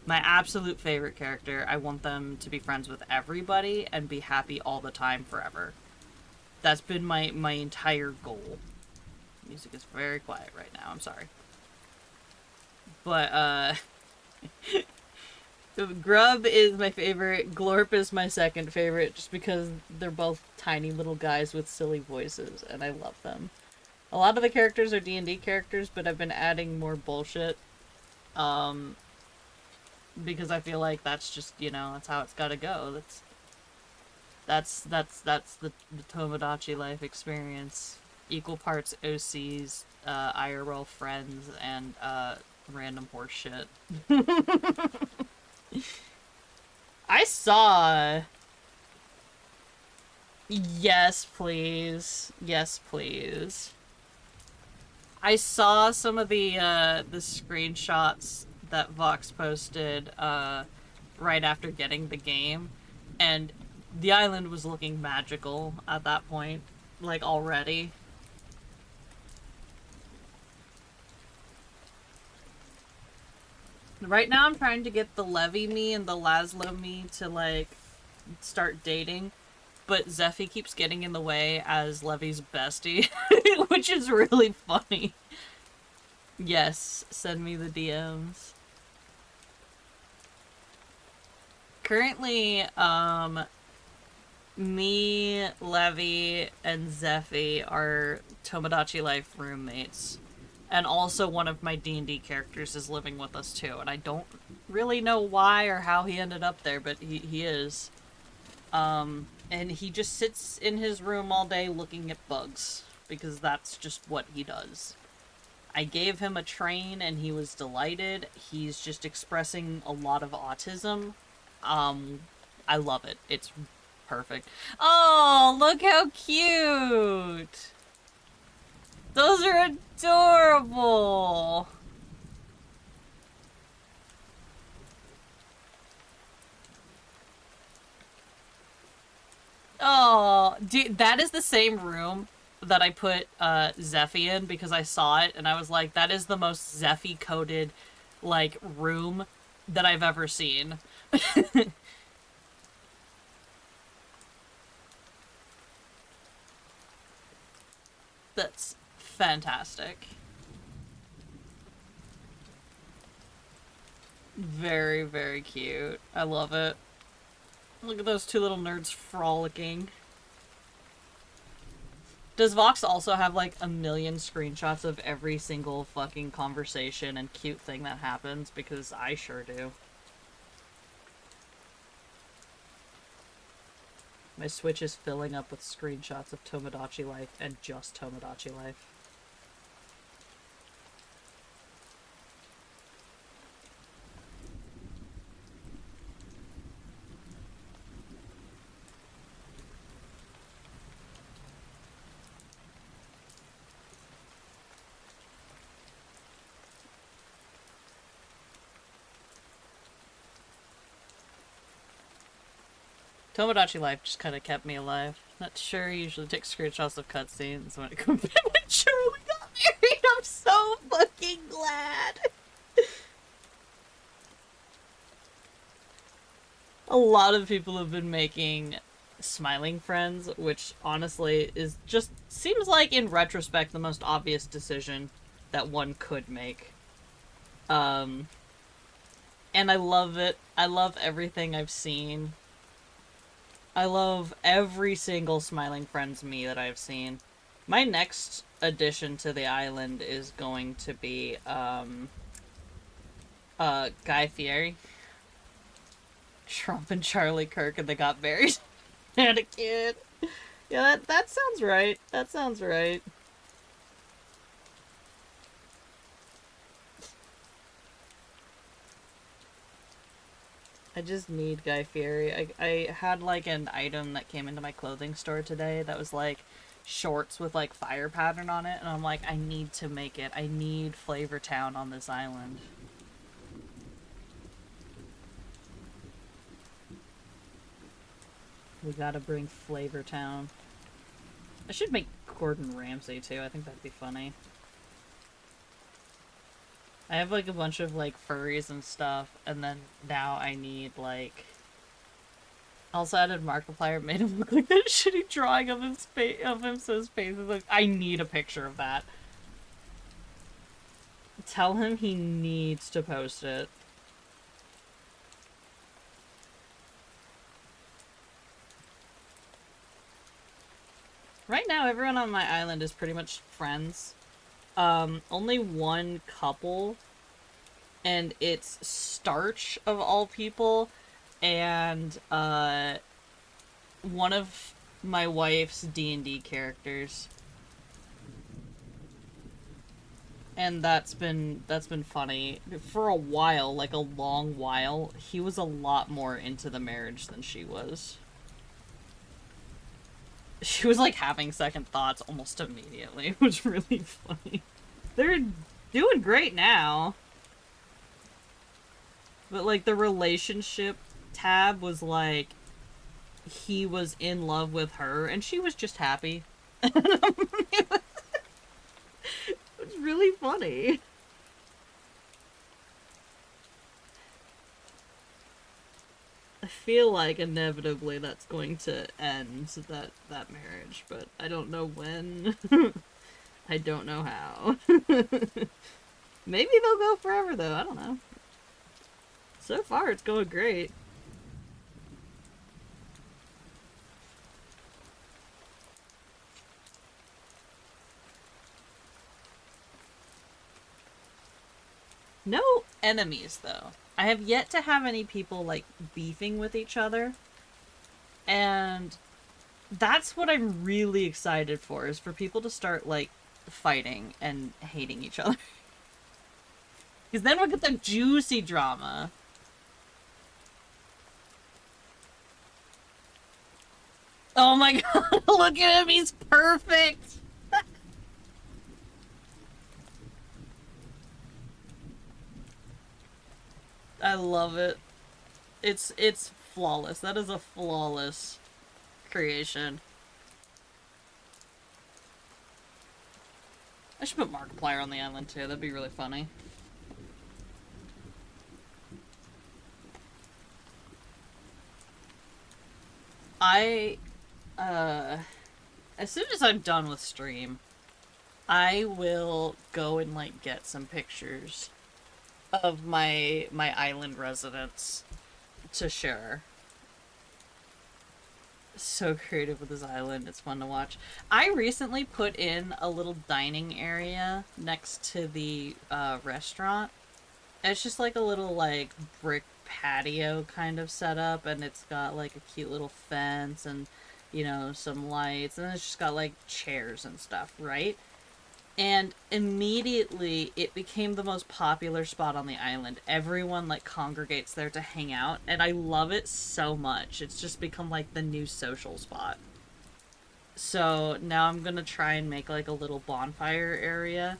My absolute favorite character. I want them to be friends with everybody and be happy all the time forever. That's been my entire goal. Music is very quiet right now, I'm sorry. But, Grub is my favorite, Glorp is my second favorite, just because they're both tiny little guys with silly voices, and I love them. A lot of the characters are D&D characters, but I've been adding more bullshit, because I feel like that's just, you know, that's how it's gotta go. That's the Tomodachi life experience. Equal parts OCs, IRL friends, and, random horse shit. I saw... Yes, please. Yes, please. I saw some of the screenshots that Vox posted, right after getting the game, and the island was looking magical at that point, like, already. Right now I'm trying to get the Levy me and the Laszlo me to, like, start dating, but Zeffy keeps getting in the way as Levy's bestie, which is really funny. Yes, send me the DMs. Currently, me, Levy, and Zeffy are Tomodachi Life roommates. And also one of my D&D characters is living with us too, and I don't really know why or how he ended up there, but he is. And he just sits in his room all day looking at bugs, because that's just what he does. I gave him a train and he was delighted. He's just expressing a lot of autism. I love it. It's perfect. Oh, look how cute! Those are adorable! Oh, dude, that is the same room that I put Zeffy in because I saw it and I was like, that is the most Zeffy coated like room that I've ever seen. That's fantastic. Very, very cute. I love it. Look at those two little nerds frolicking. Does Vox also have like a million screenshots of every single fucking conversation and cute thing that happens? Because I sure do. My Switch is filling up with screenshots of Tomodachi Life and just Tomodachi Life. Tomodachi Life just kind of kept me alive. Not sure he usually takes screenshots of cutscenes when it comes when Charlie got married. I'm so fucking glad. A lot of people have been making smiling friends, which honestly is just seems like in retrospect the most obvious decision that one could make. Um, and I love it. I love everything I've seen. I love every single Smiling Friends me that I've seen. My next addition to the island is going to be, Guy Fieri. Trump and Charlie Kirk and they got married. Had a kid. Yeah, that sounds right. That sounds right. I just need Guy Fieri. I had like an item that came into my clothing store today that was like shorts with like fire pattern on it, and I'm like, I need to make it. I need Flavor Town on this island. We gotta bring Flavor Town. I should make Gordon Ramsay too. I think that'd be funny. I have like a bunch of like furries and stuff, and then now I need like. Also added Markiplier, made him look like that shitty drawing of his face, of him, so his face is like, I need a picture of that. Tell him he needs to post it. Right now, everyone on my island is pretty much friends. Only one couple, and it's Starch of all people, and one of my wife's D&D characters. And that's been funny. For a while, like a long while, he was a lot more into the marriage than she was. She was like having second thoughts almost immediately. It was really funny. They're doing great now. But like the relationship tab was like he was in love with her and she was just happy. It was really funny. I feel like inevitably that's going to end that marriage, but I don't know when. I don't know how. Maybe they'll go forever though, I don't know. So far it's going great. No enemies though. I have yet to have any people like beefing with each other. And that's what I'm really excited for, is for people to start like fighting and hating each other. Because then we'll get the juicy drama. Oh my god, look at him, he's perfect! I love it. It's flawless. That is a flawless creation. should put Markiplier on the island too. That'd be really funny. I, uh, as soon as I'm done with stream, I will go and like get some pictures of my island residence to share. So creative with this island, it's fun to watch. I recently put in a little dining area next to the restaurant. It's just like a little like brick patio kind of setup, and it's got like a cute little fence and some lights, and it's just got like chairs and stuff, right? And immediately it became the most popular spot on the island. Everyone like congregates there to hang out, and I love it so much. It's just become like the new social spot. So now I'm gonna try and make like a little bonfire area,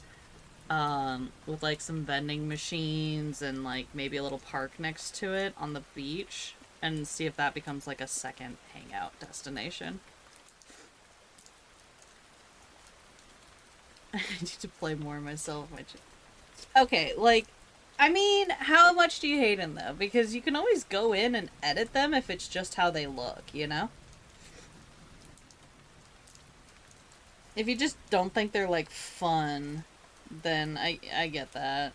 with like some vending machines and like maybe a little park next to it on the beach, and see if that becomes like a second hangout destination. I need to play more myself. Okay, like, I mean, how much do you hate them though? Because you can always go in and edit them if it's just how they look, you know? If you just don't think they're like fun, then I get that.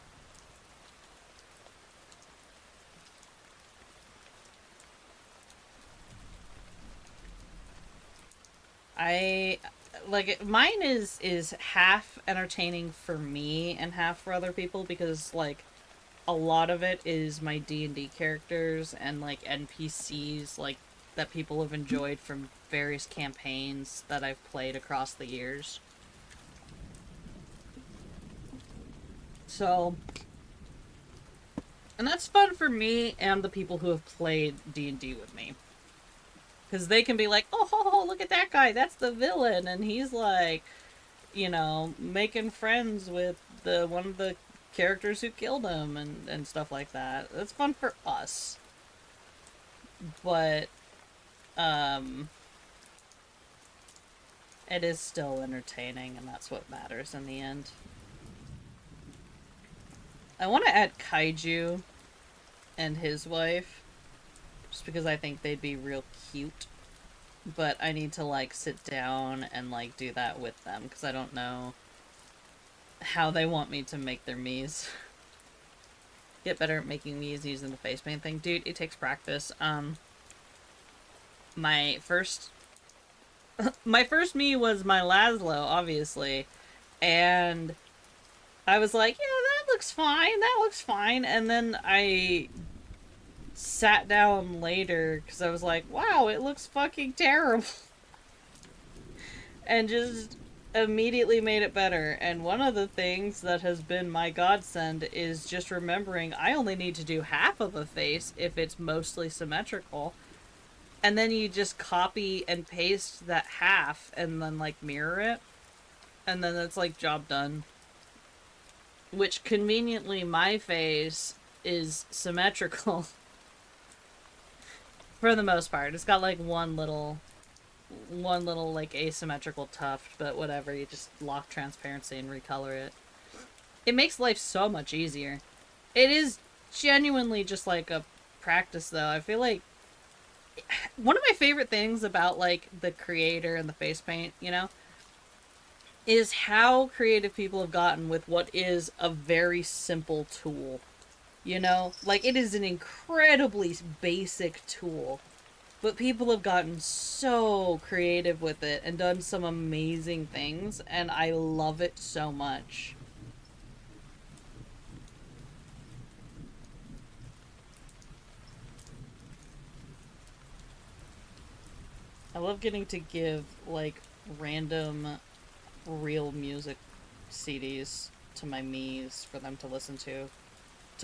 I like mine is half entertaining for me and half for other people, because like a lot of it is my D&D characters and like NPCs like that people have enjoyed from various campaigns that I've played across the years. So, and that's fun for me and the people who have played D&D with me. Because they can be like, oh, look at that guy, that's the villain, and he's like, making friends with the one of the characters who killed him and stuff like that. That's fun for us. But, it is still entertaining, and that's what matters in the end. I want to add Kaiju and his wife, just because I think they'd be real cute. But I need to, like, sit down and, like, do that with them, because I don't know how they want me to make their Miis. Get better at making Miis using the face paint thing. Dude, it takes practice. My first... my first Mii was my Laszlo, obviously. And I was like, yeah, that looks fine, that looks fine. And then I sat down later, because I was like, wow, it looks fucking terrible. And just immediately made it better. And one of the things that has been my godsend is just remembering I only need to do half of a face if it's mostly symmetrical. And then you just copy and paste that half and then, like, mirror it. And then it's, like, job done. Which, conveniently, my face is symmetrical. For the most part. It's got, like, one little, like, asymmetrical tuft, but whatever. You just lock transparency and recolor it. It makes life so much easier. It is genuinely just, like, a practice, though. I feel like one of my favorite things about, like, the creator and the face paint, is how creative people have gotten with what is a very simple tool. Like, it is an incredibly basic tool, but people have gotten so creative with it and done some amazing things, and I love it so much. I love getting to give, like, random real music CDs to my Miis for them to listen to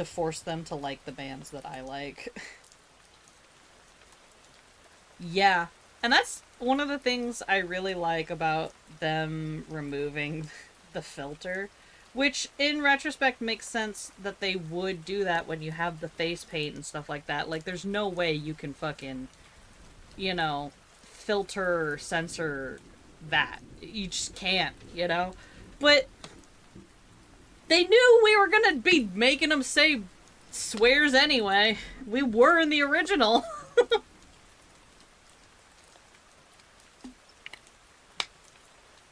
force them to like the bands that I like. Yeah, and that's one of the things I really like about them removing the filter, which in retrospect makes sense that they would do that when you have the face paint and stuff like that. Like, there's no way you can fucking, filter or censor that. You just can't, But They knew we were gonna be making them say swears anyway. We were in the original.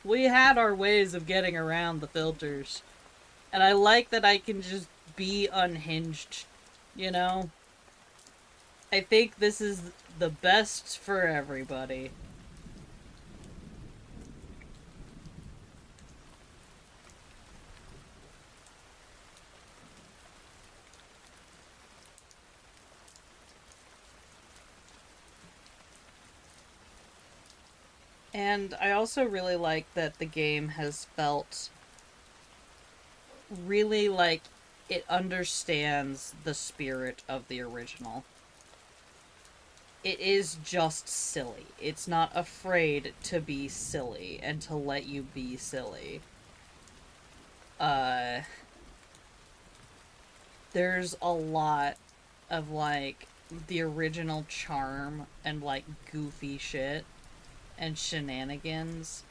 We had our ways of getting around the filters. And I like that I can just be unhinged, you know? I think this is the best for everybody. And I also really like that the game has felt really like it understands the spirit of the original. It is just silly. It's not afraid to be silly and to let you be silly. Uh, there's a lot of like the original charm and like goofy shit and shenanigans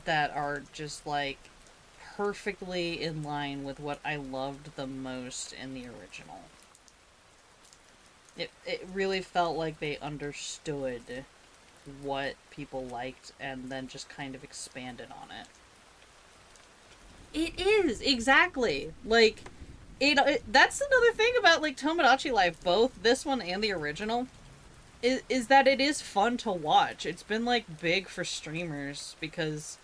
that are just like perfectly in line with what I loved the most in the original. It really felt like they understood what people liked and then just kind of expanded on it. It is, exactly. Like that's another thing about like Tomodachi Life, both this one and the original, is that it is fun to watch. It's been like big for streamers because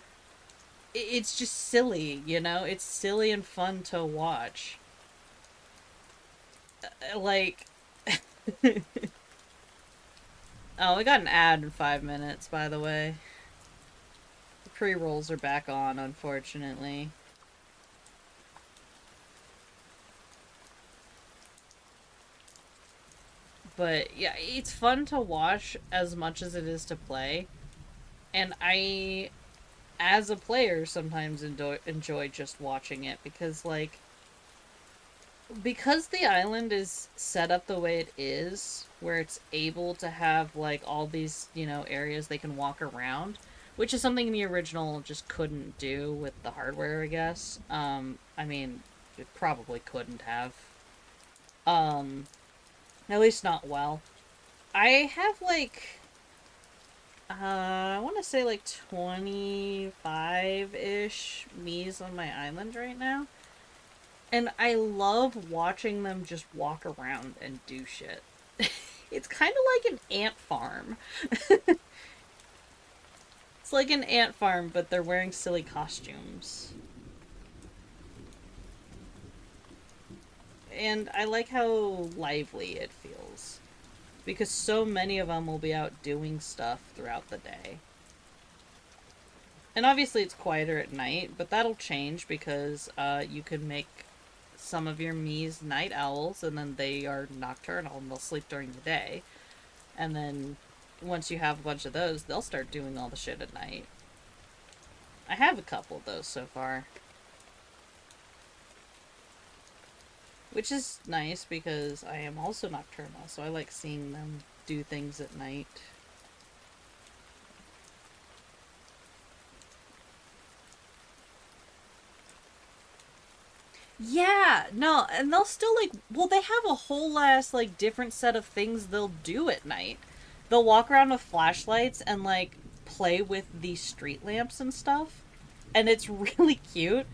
it's just silly, you know? It's silly and fun to watch. Like oh, we got an ad in 5 minutes, by the way. The pre-rolls are back on, unfortunately. But yeah, it's fun to watch as much as it is to play. And I, as a player, sometimes enjoy just watching it because the island is set up the way it is, where it's able to have like all these, you know, areas they can walk around, which is something the original just couldn't do with the hardware, I guess. I mean, it probably couldn't have. Um, at least not well. I have like I want to say like 25-ish Miis on my island right now. And I love watching them just walk around and do shit. It's kind of like an ant farm. It's like an ant farm, but they're wearing silly costumes. And I like how lively it feels. Because so many of them will be out doing stuff throughout the day. And obviously it's quieter at night, but that'll change because you can make some of your Miis night owls, and then they are nocturnal and they'll sleep during the day. And then once you have a bunch of those, they'll start doing all the shit at night. I have a couple of those so far. Which is nice because I am also nocturnal, so I like seeing them do things at night. Yeah, no, and they'll still like, well, they have a whole ass like different set of things they'll do at night. They'll walk around with flashlights and like play with the street lamps and stuff, and it's really cute.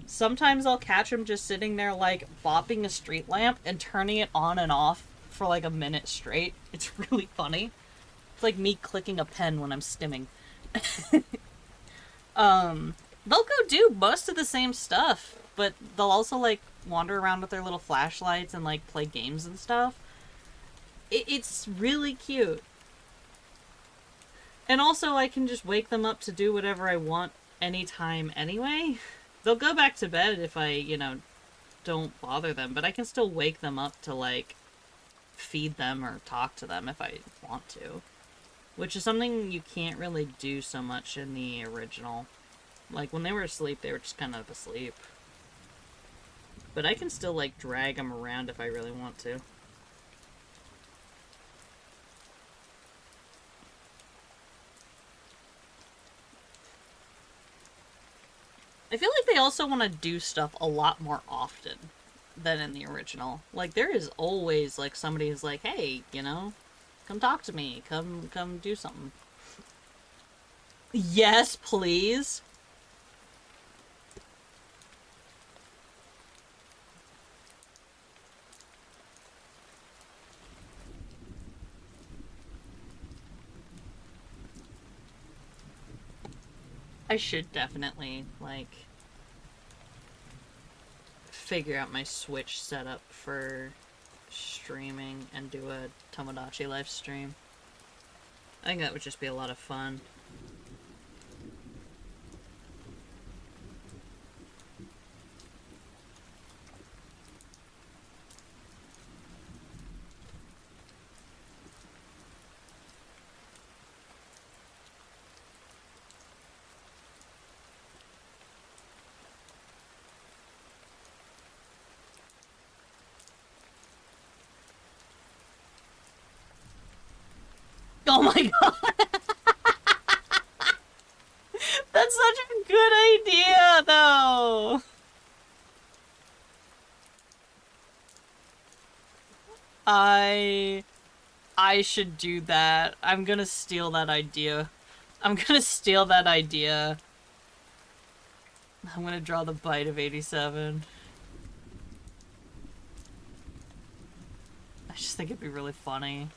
Sometimes I'll catch them just sitting there like bopping a street lamp and turning it on and off for like a minute straight. It's really funny. It's like me clicking a pen when I'm stimming. They'll go do most of the same stuff, but they'll also like wander around with their little flashlights and like play games and stuff. It's really cute. And also, I can just wake them up to do whatever I want anytime anyway. They'll go back to bed if I, you know, don't bother them, but I can still wake them up to like feed them or talk to them if I want to. Which is something you can't really do so much in the original. Like, when they were asleep, they were just kind of asleep. But I can still, like, drag them around if I really want to. I feel like they also want to do stuff a lot more often than in the original. Like there is always like somebody who's like, "Hey, you know, come talk to me. Come do something." Yes, please. I should definitely like figure out my Switch setup for streaming and do a Tomodachi live stream. I think that would just be a lot of fun. Oh my god, that's such a good idea, though. I I should do that. I'm gonna steal that idea. I'm gonna steal that idea. I'm gonna draw the bite of 87. I just think it'd be really funny.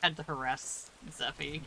Had to harass Zeffy.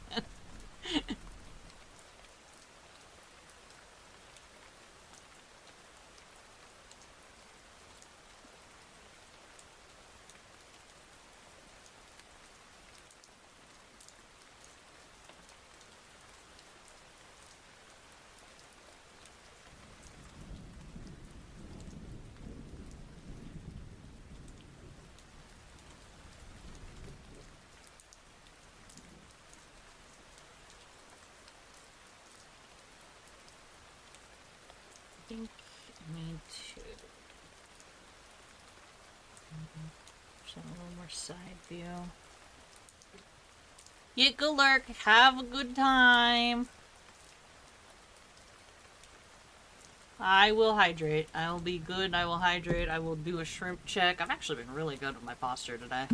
I think I need to show a little more side view. Get good lurk, have a good time. I will hydrate. I will be good. I will hydrate. I will do a shrimp check. I've actually been really good with my posture today.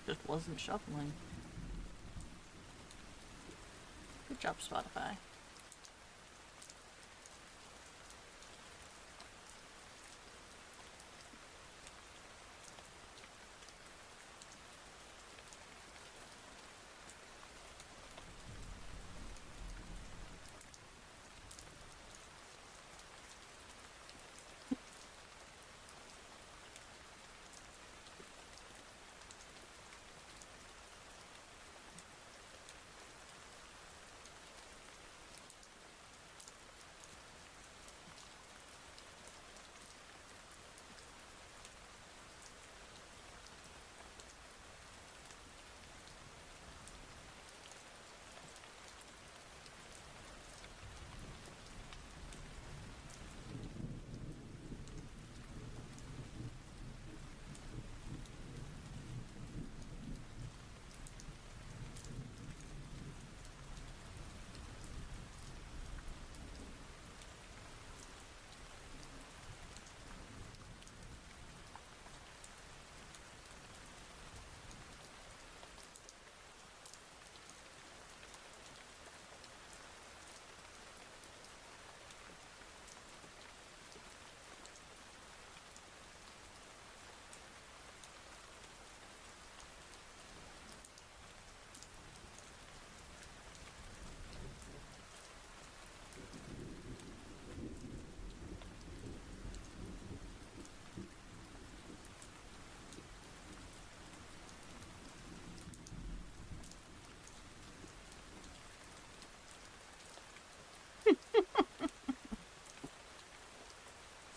Just wasn't shuffling. Good job, Spotify.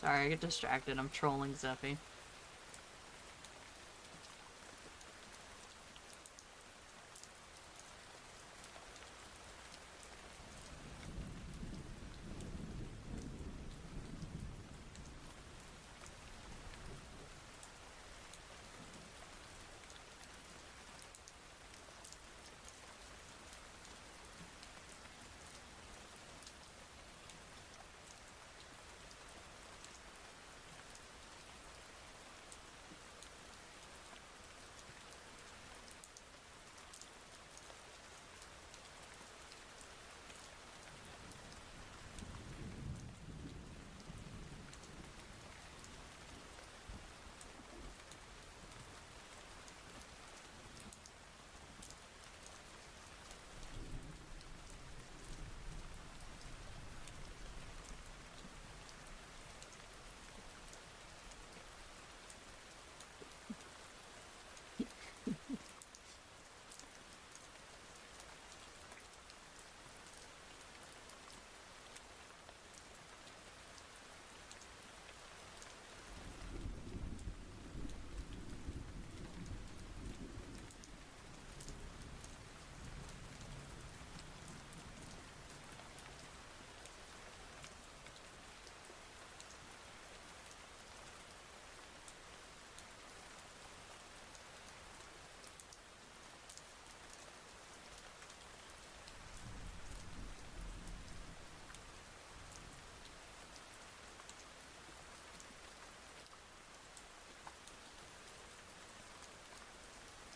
Sorry, I get distracted. I'm trolling Zeffy.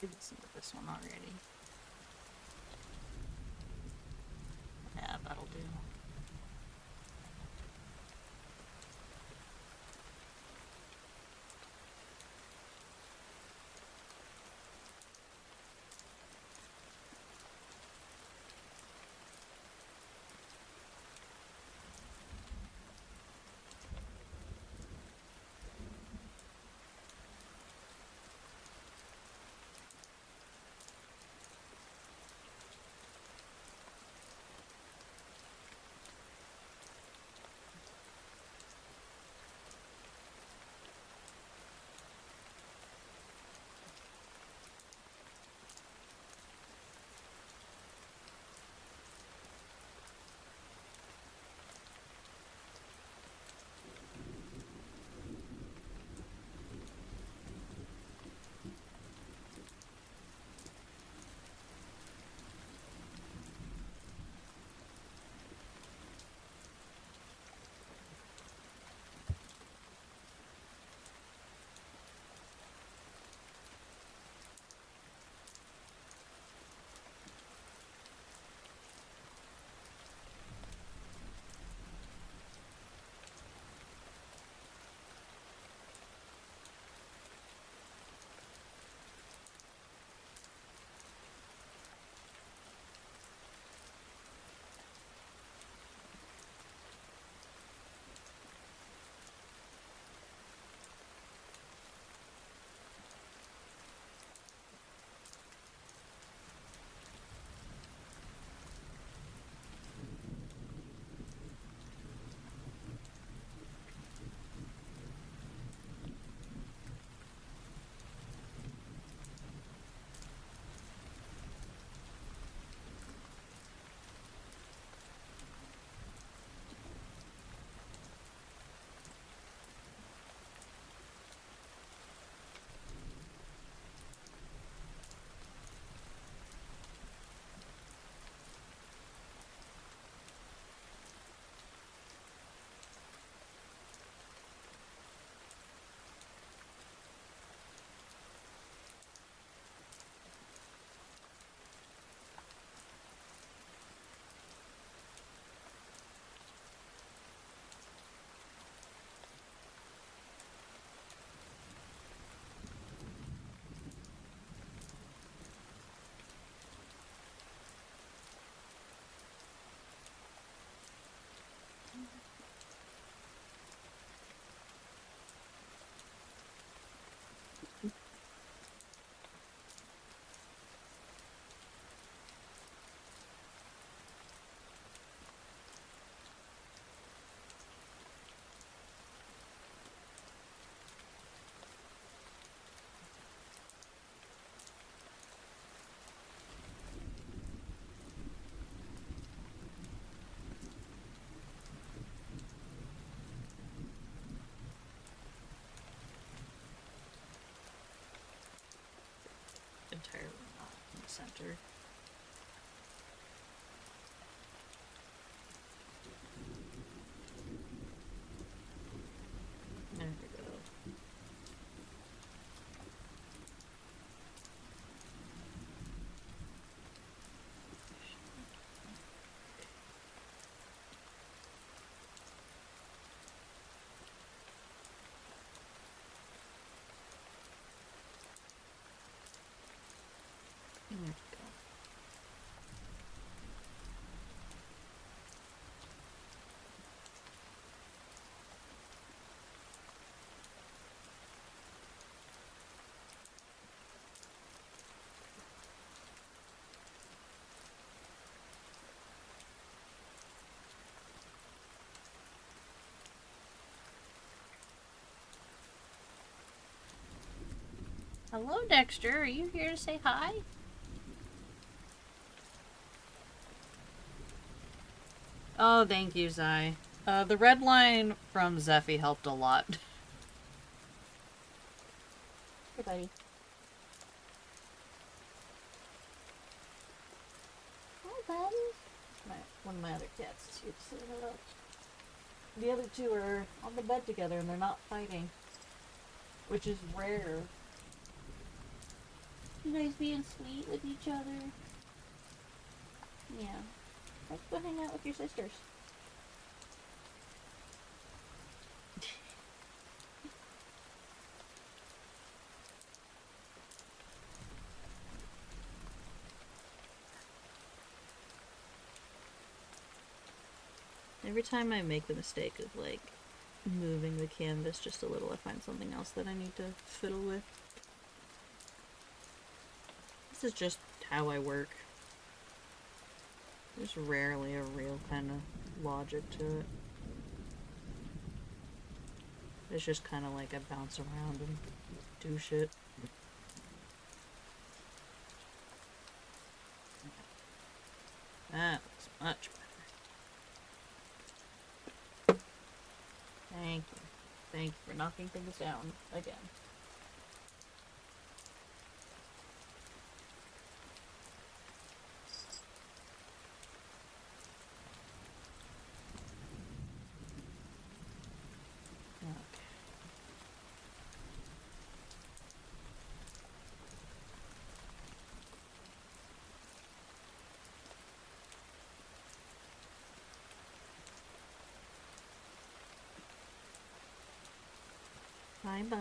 Did listen to this one already. Yeah, that'll do. entirely not in the center. There we go. There we go. Hello, Dexter. Are you here to say hi? Oh, thank you, Zai. The red line from Zeffy helped a lot. Hey, buddy. Hi, buddy. One of my other cats is here to say hello. The other two are on the bed together and they're not fighting, which is rare. You guys being sweet with each other. Yeah. Let's go hang out with your sisters. Every time I make the mistake of, like, moving the canvas just a little, I find something else that I need to fiddle with. This is just how I work. There's rarely a real kind of logic to it. It's just kind of like I bounce around and do shit. That looks much better. Thank you. Thank you for knocking things down again. Hi, bud.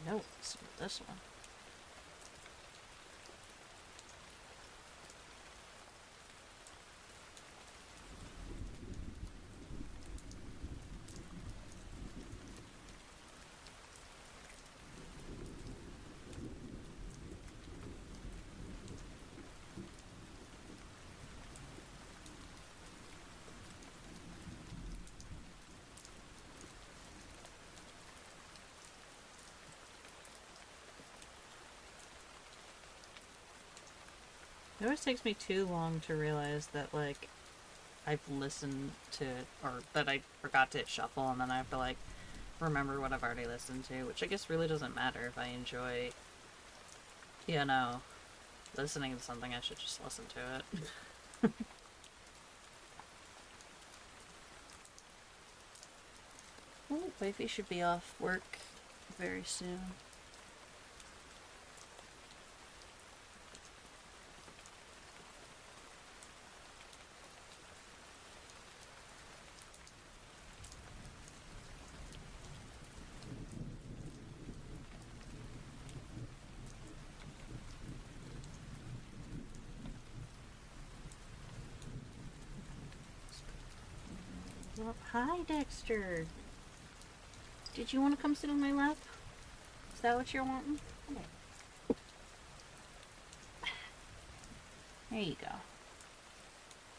I know it's this one. It always takes me too long to realize that, like, I've listened to, or that I forgot to hit shuffle, and then I have to, like, remember what I've already listened to, which I guess really doesn't matter. If I enjoy, you know, listening to something, I should just listen to it. Well, wifey should be off work very soon. Well, hi, Dexter. Did you want to come sit on my lap? Is that what you're wanting? Come here. There you go.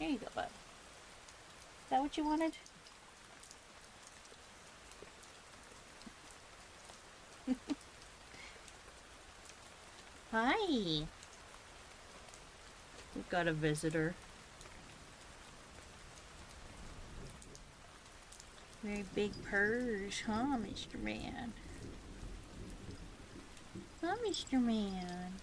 There you go, bud. Is that what you wanted? Hi. We've got a visitor. Very big purrs, huh, Mr. Man? Huh, Mr. Man?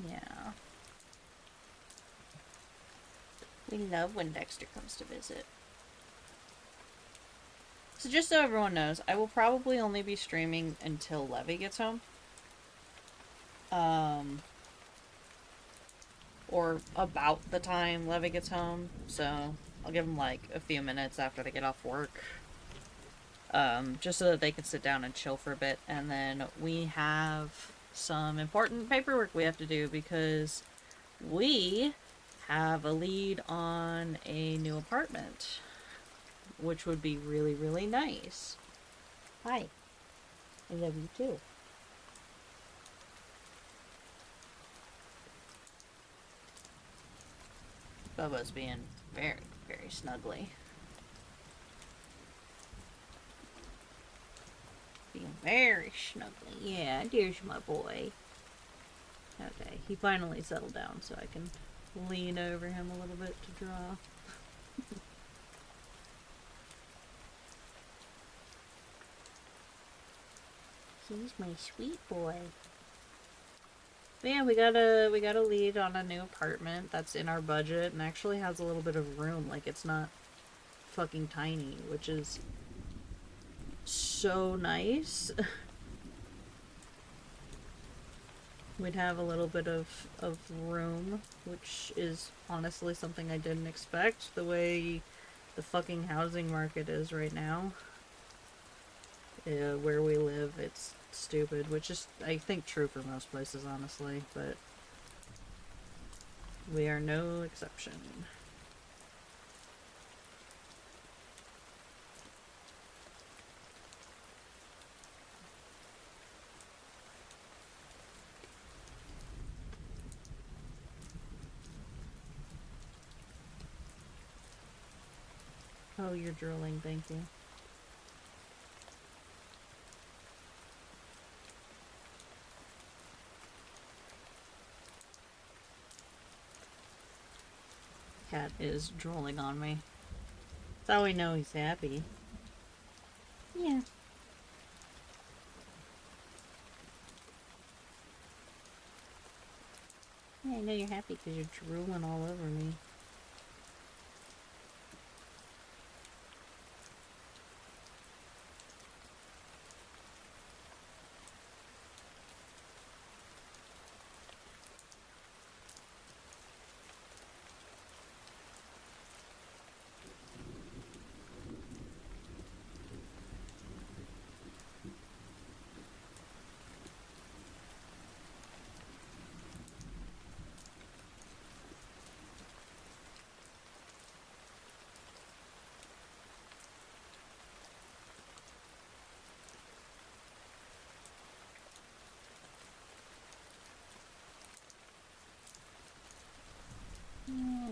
Yeah. We love when Dexter comes to visit. So just so everyone knows, I will probably only be streaming until Levy gets home. Or about the time Levy gets home. So I'll give them like a few minutes after they get off work. Just so that they can sit down and chill for a bit. And then we have some important paperwork we have to do because we have a lead on a new apartment, which would be really, really nice. Hi. I love you too. Bubba's being very, very snuggly. Being very snuggly. Yeah, there's my boy. Okay, he finally settled down so I can lean over him a little bit to draw. He's my sweet boy. But yeah, we got a lead on a new apartment that's in our budget and actually has a little bit of room. Like, it's not fucking tiny, which is so nice. We'd have a little bit of room, which is honestly something I didn't expect, the way the fucking housing market is right now. Where we live, it's stupid, which is, I think, true for most places, honestly, but we are no exception. Oh, you're drooling, thank you. Cat is drooling on me. That's how we know he's happy. Yeah. Yeah, I know you're happy because you're drooling all over me.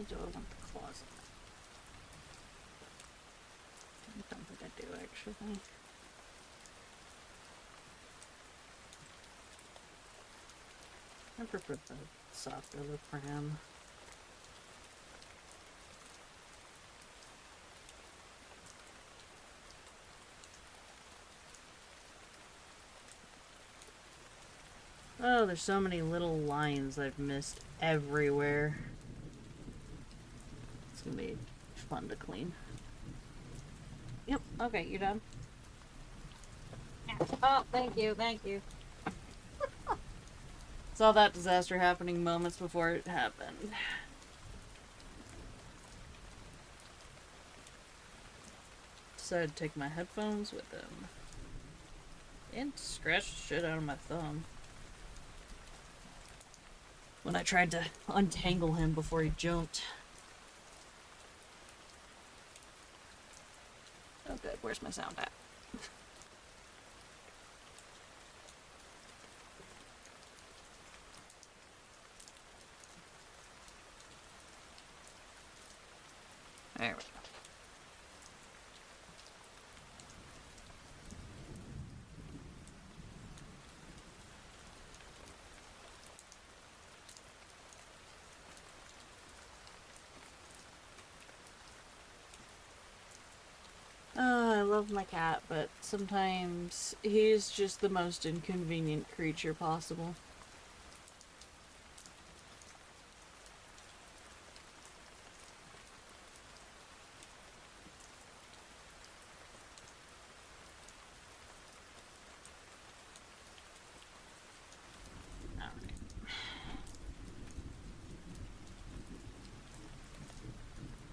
Do I want the closet? I don't think I do, actually. I prefer the softer look for him. Oh, there's so many little lines I've missed everywhere. It's gonna be fun to clean. Yep, okay, you're done. Oh, thank you, thank you. Saw that disaster happening moments before it happened. Decided to take my headphones with him. And scratched the shit out of my thumb. When I tried to untangle him before he jumped. Oh good, where's my sound at? There we go. I love my cat, but sometimes he's just the most inconvenient creature possible.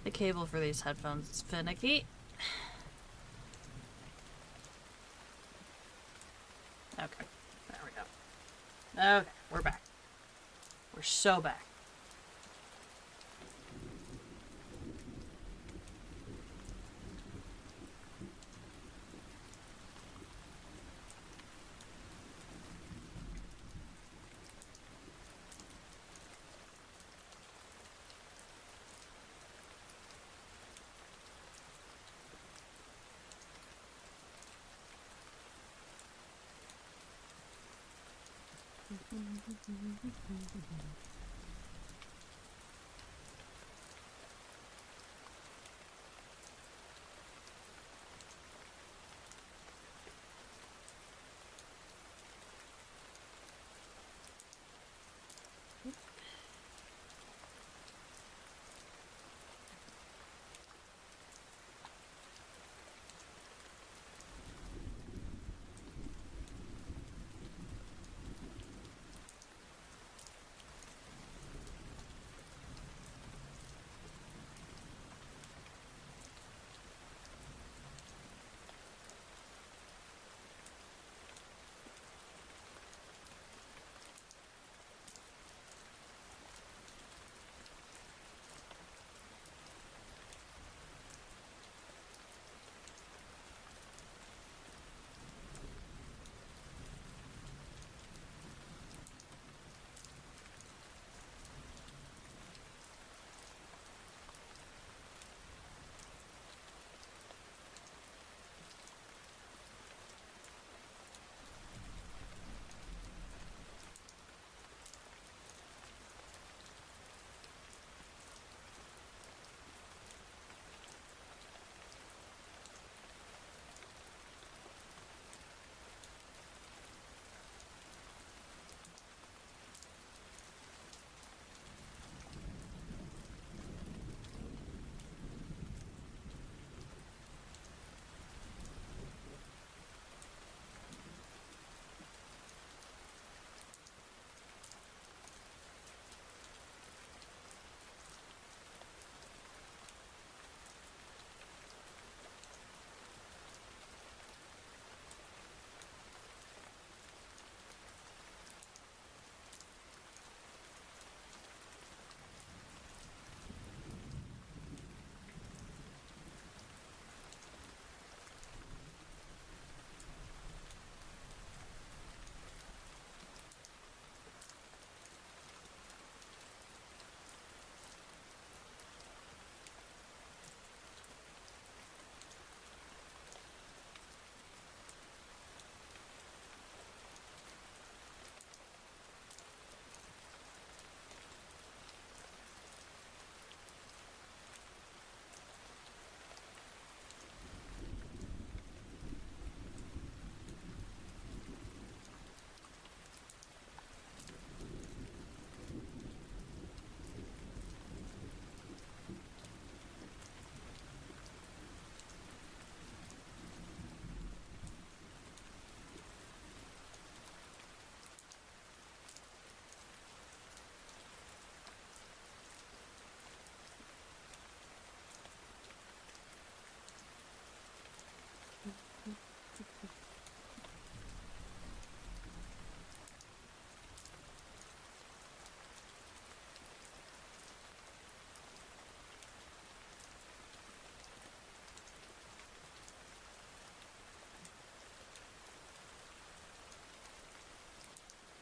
The cable for these headphones is finicky. Okay, there we go. Okay, we're back. We're so back.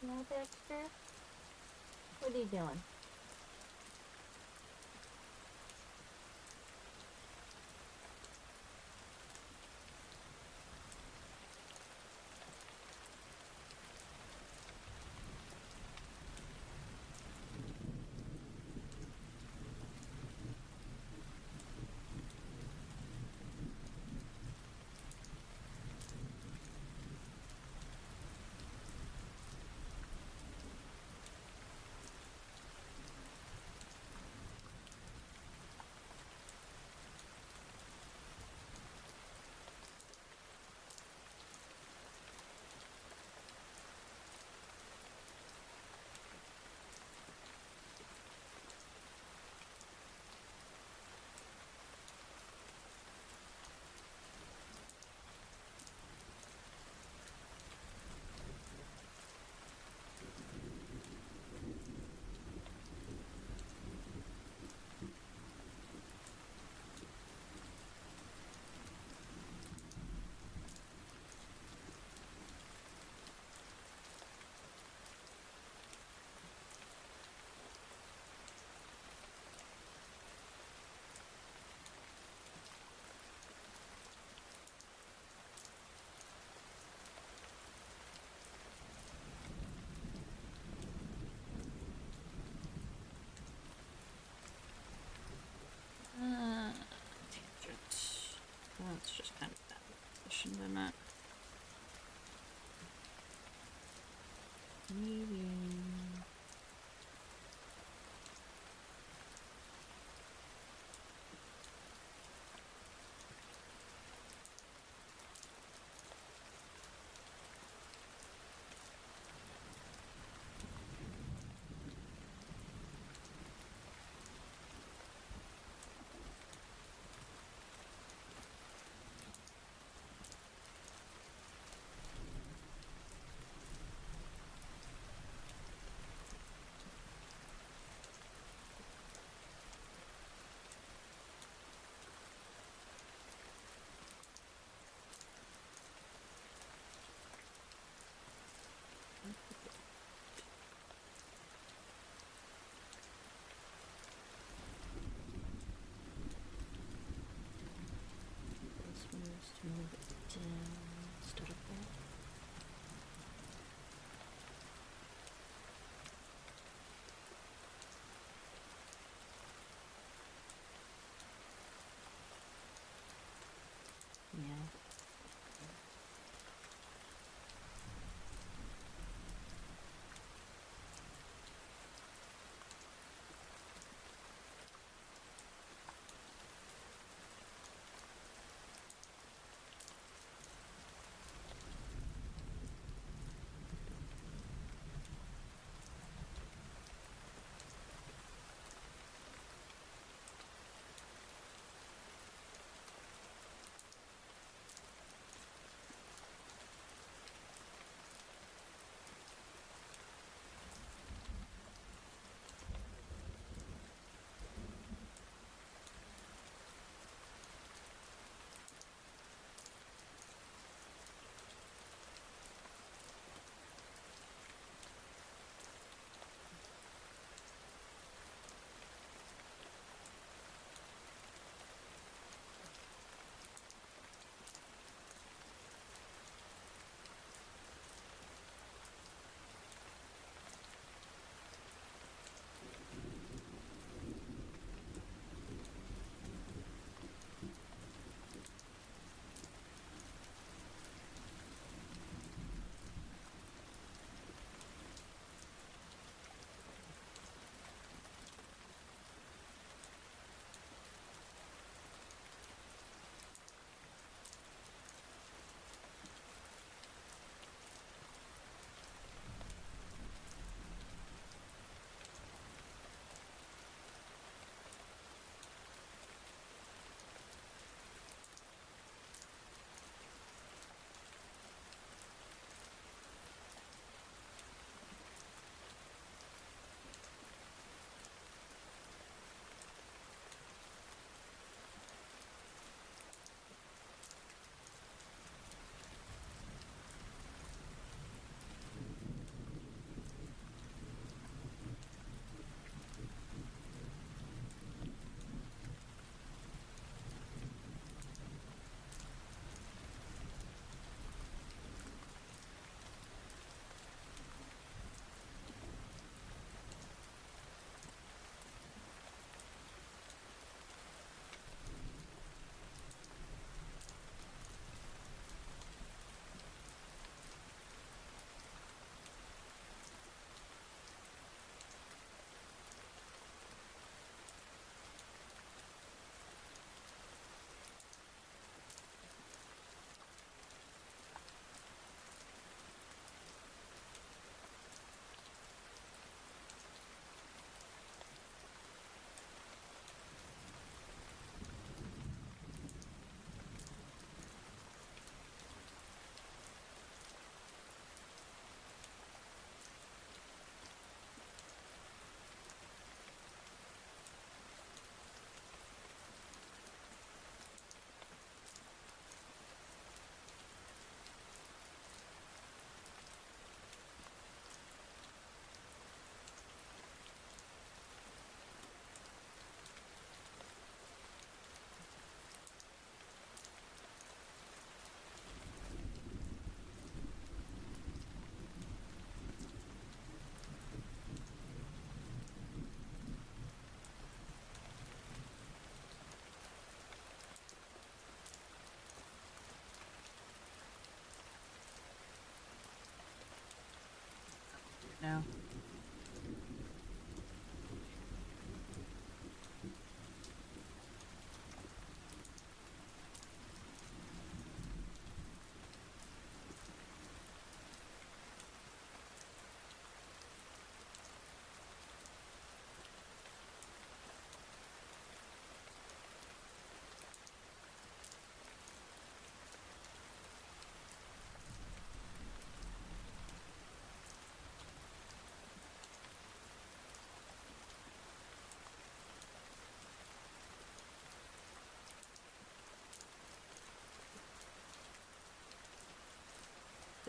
No, Dexter? What are you doing? It's just kind of badly positioned in it. Maybe. This one is to move it down instead of up. Yeah.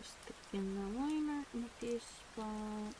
Just sticking the liner in these spots.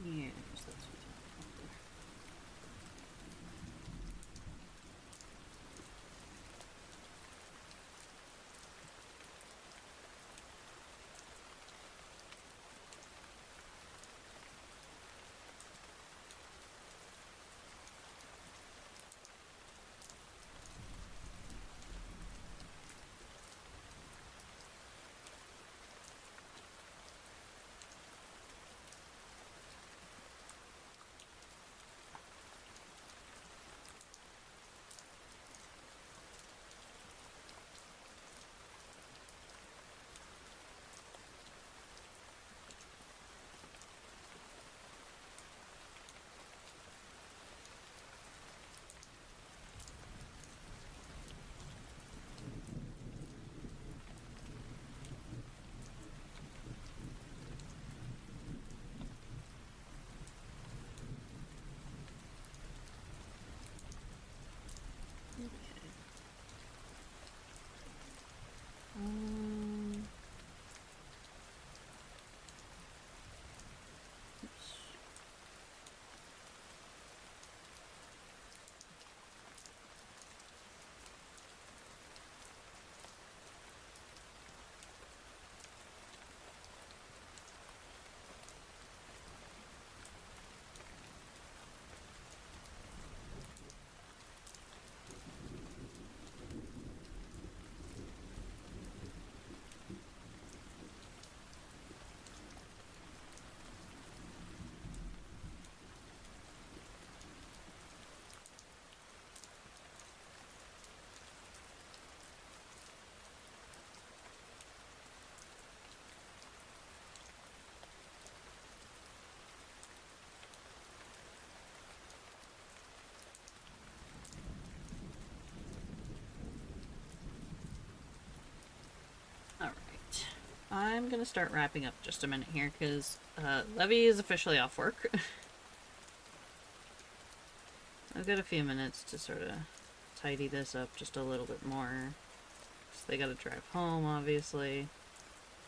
Yes, that's what's happening. Oops. Alright. I'm gonna start wrapping up just a minute here because Levy is officially off work. I've got a few minutes to sort of tidy this up just a little bit more. So they gotta drive home, obviously.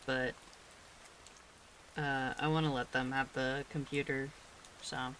but I want to let them have the computer, so.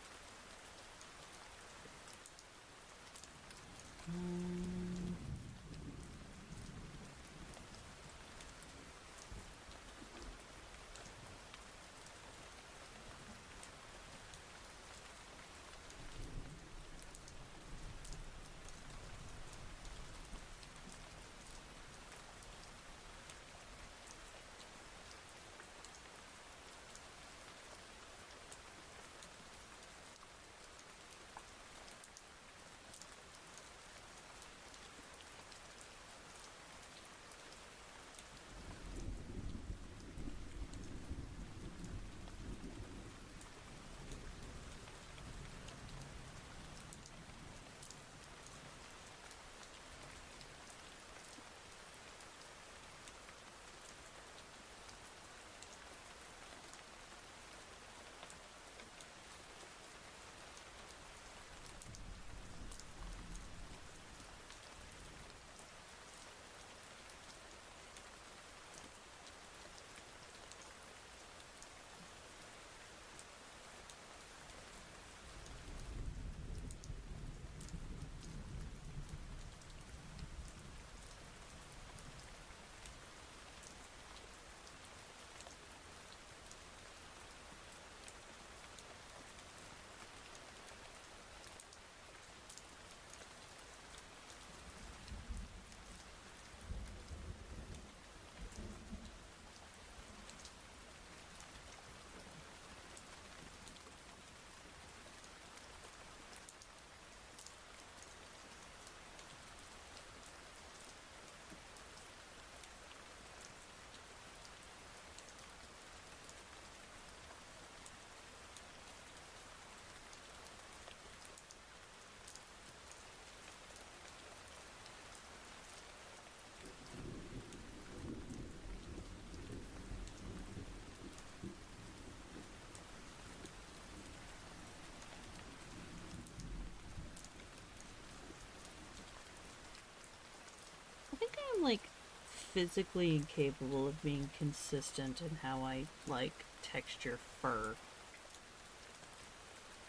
I think I'm like physically incapable of being consistent in how I like texture fur.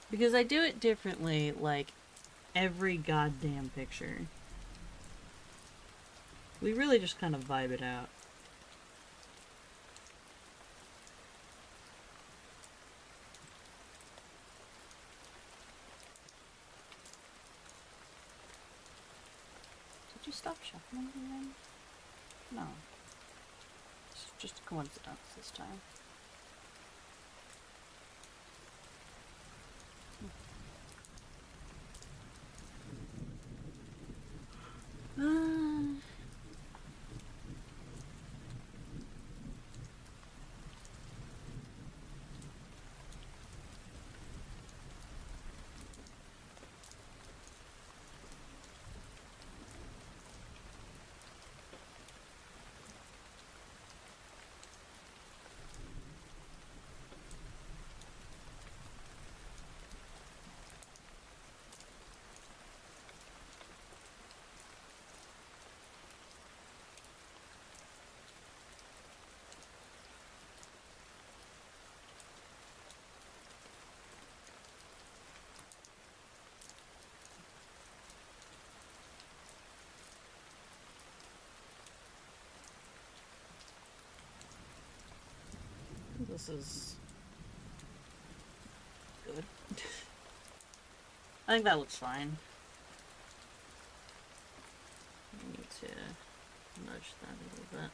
Because I do it differently like every goddamn picture. We really just kind of vibe it out. Did you stop shuffling again? No. It's just a coincidence this time. This is good. I think that looks fine. I need to nudge that a little bit.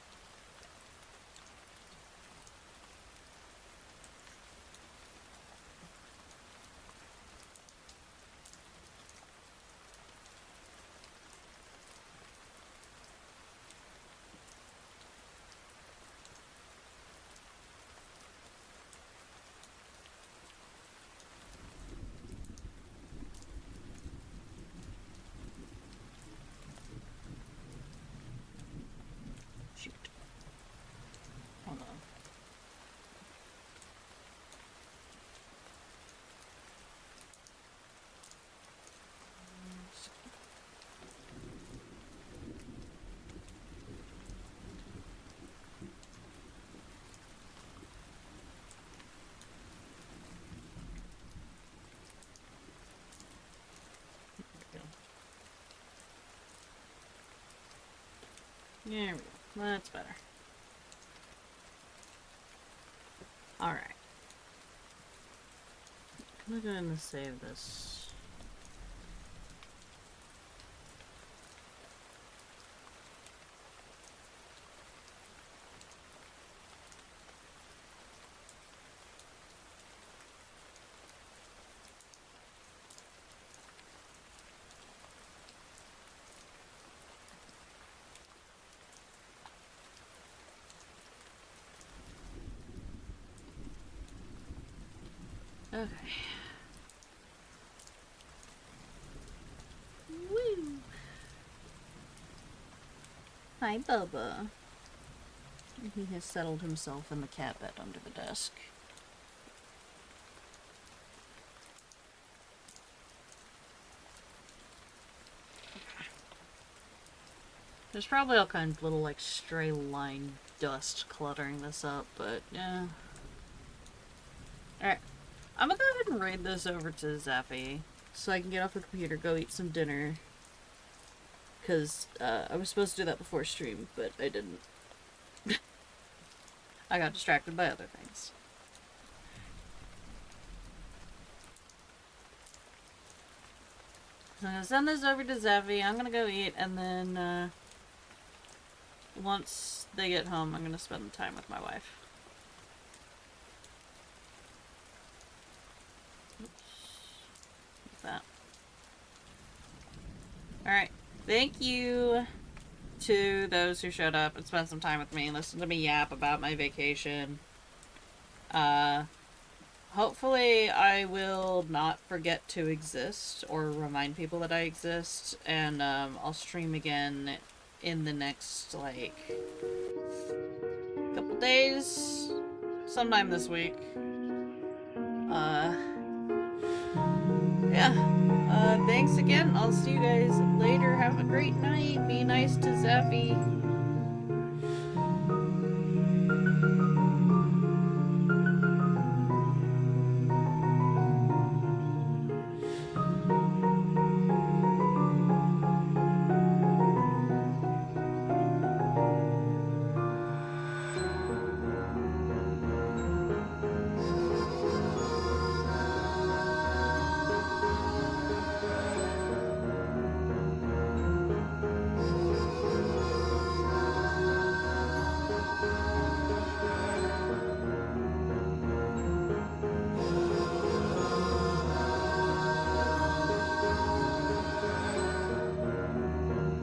Shoot. There we go. That's better. Alright. I'm gonna go ahead and save this. Okay. Woo! Hi, Bubba. He has settled himself in the cat bed under the desk. There's probably all kinds of little, like, stray line dust cluttering this up, but, yeah. Alright. I'm gonna go ahead and raid this over to Zappy, so I can get off the computer, go eat some dinner. Because, I was supposed to do that before stream, but I didn't. I got distracted by other things. So I'm gonna send this over to Zappy, I'm gonna go eat, and then, once they get home, I'm gonna spend the time with my wife. That. Alright. Thank you to those who showed up and spent some time with me and listened to me yap about my vacation. Hopefully I will not forget to exist or remind people that I exist, and I'll stream again in the next, like, couple days, sometime this week. Yeah. Thanks again. I'll see you guys later. Have a great night. Be nice to Zappy.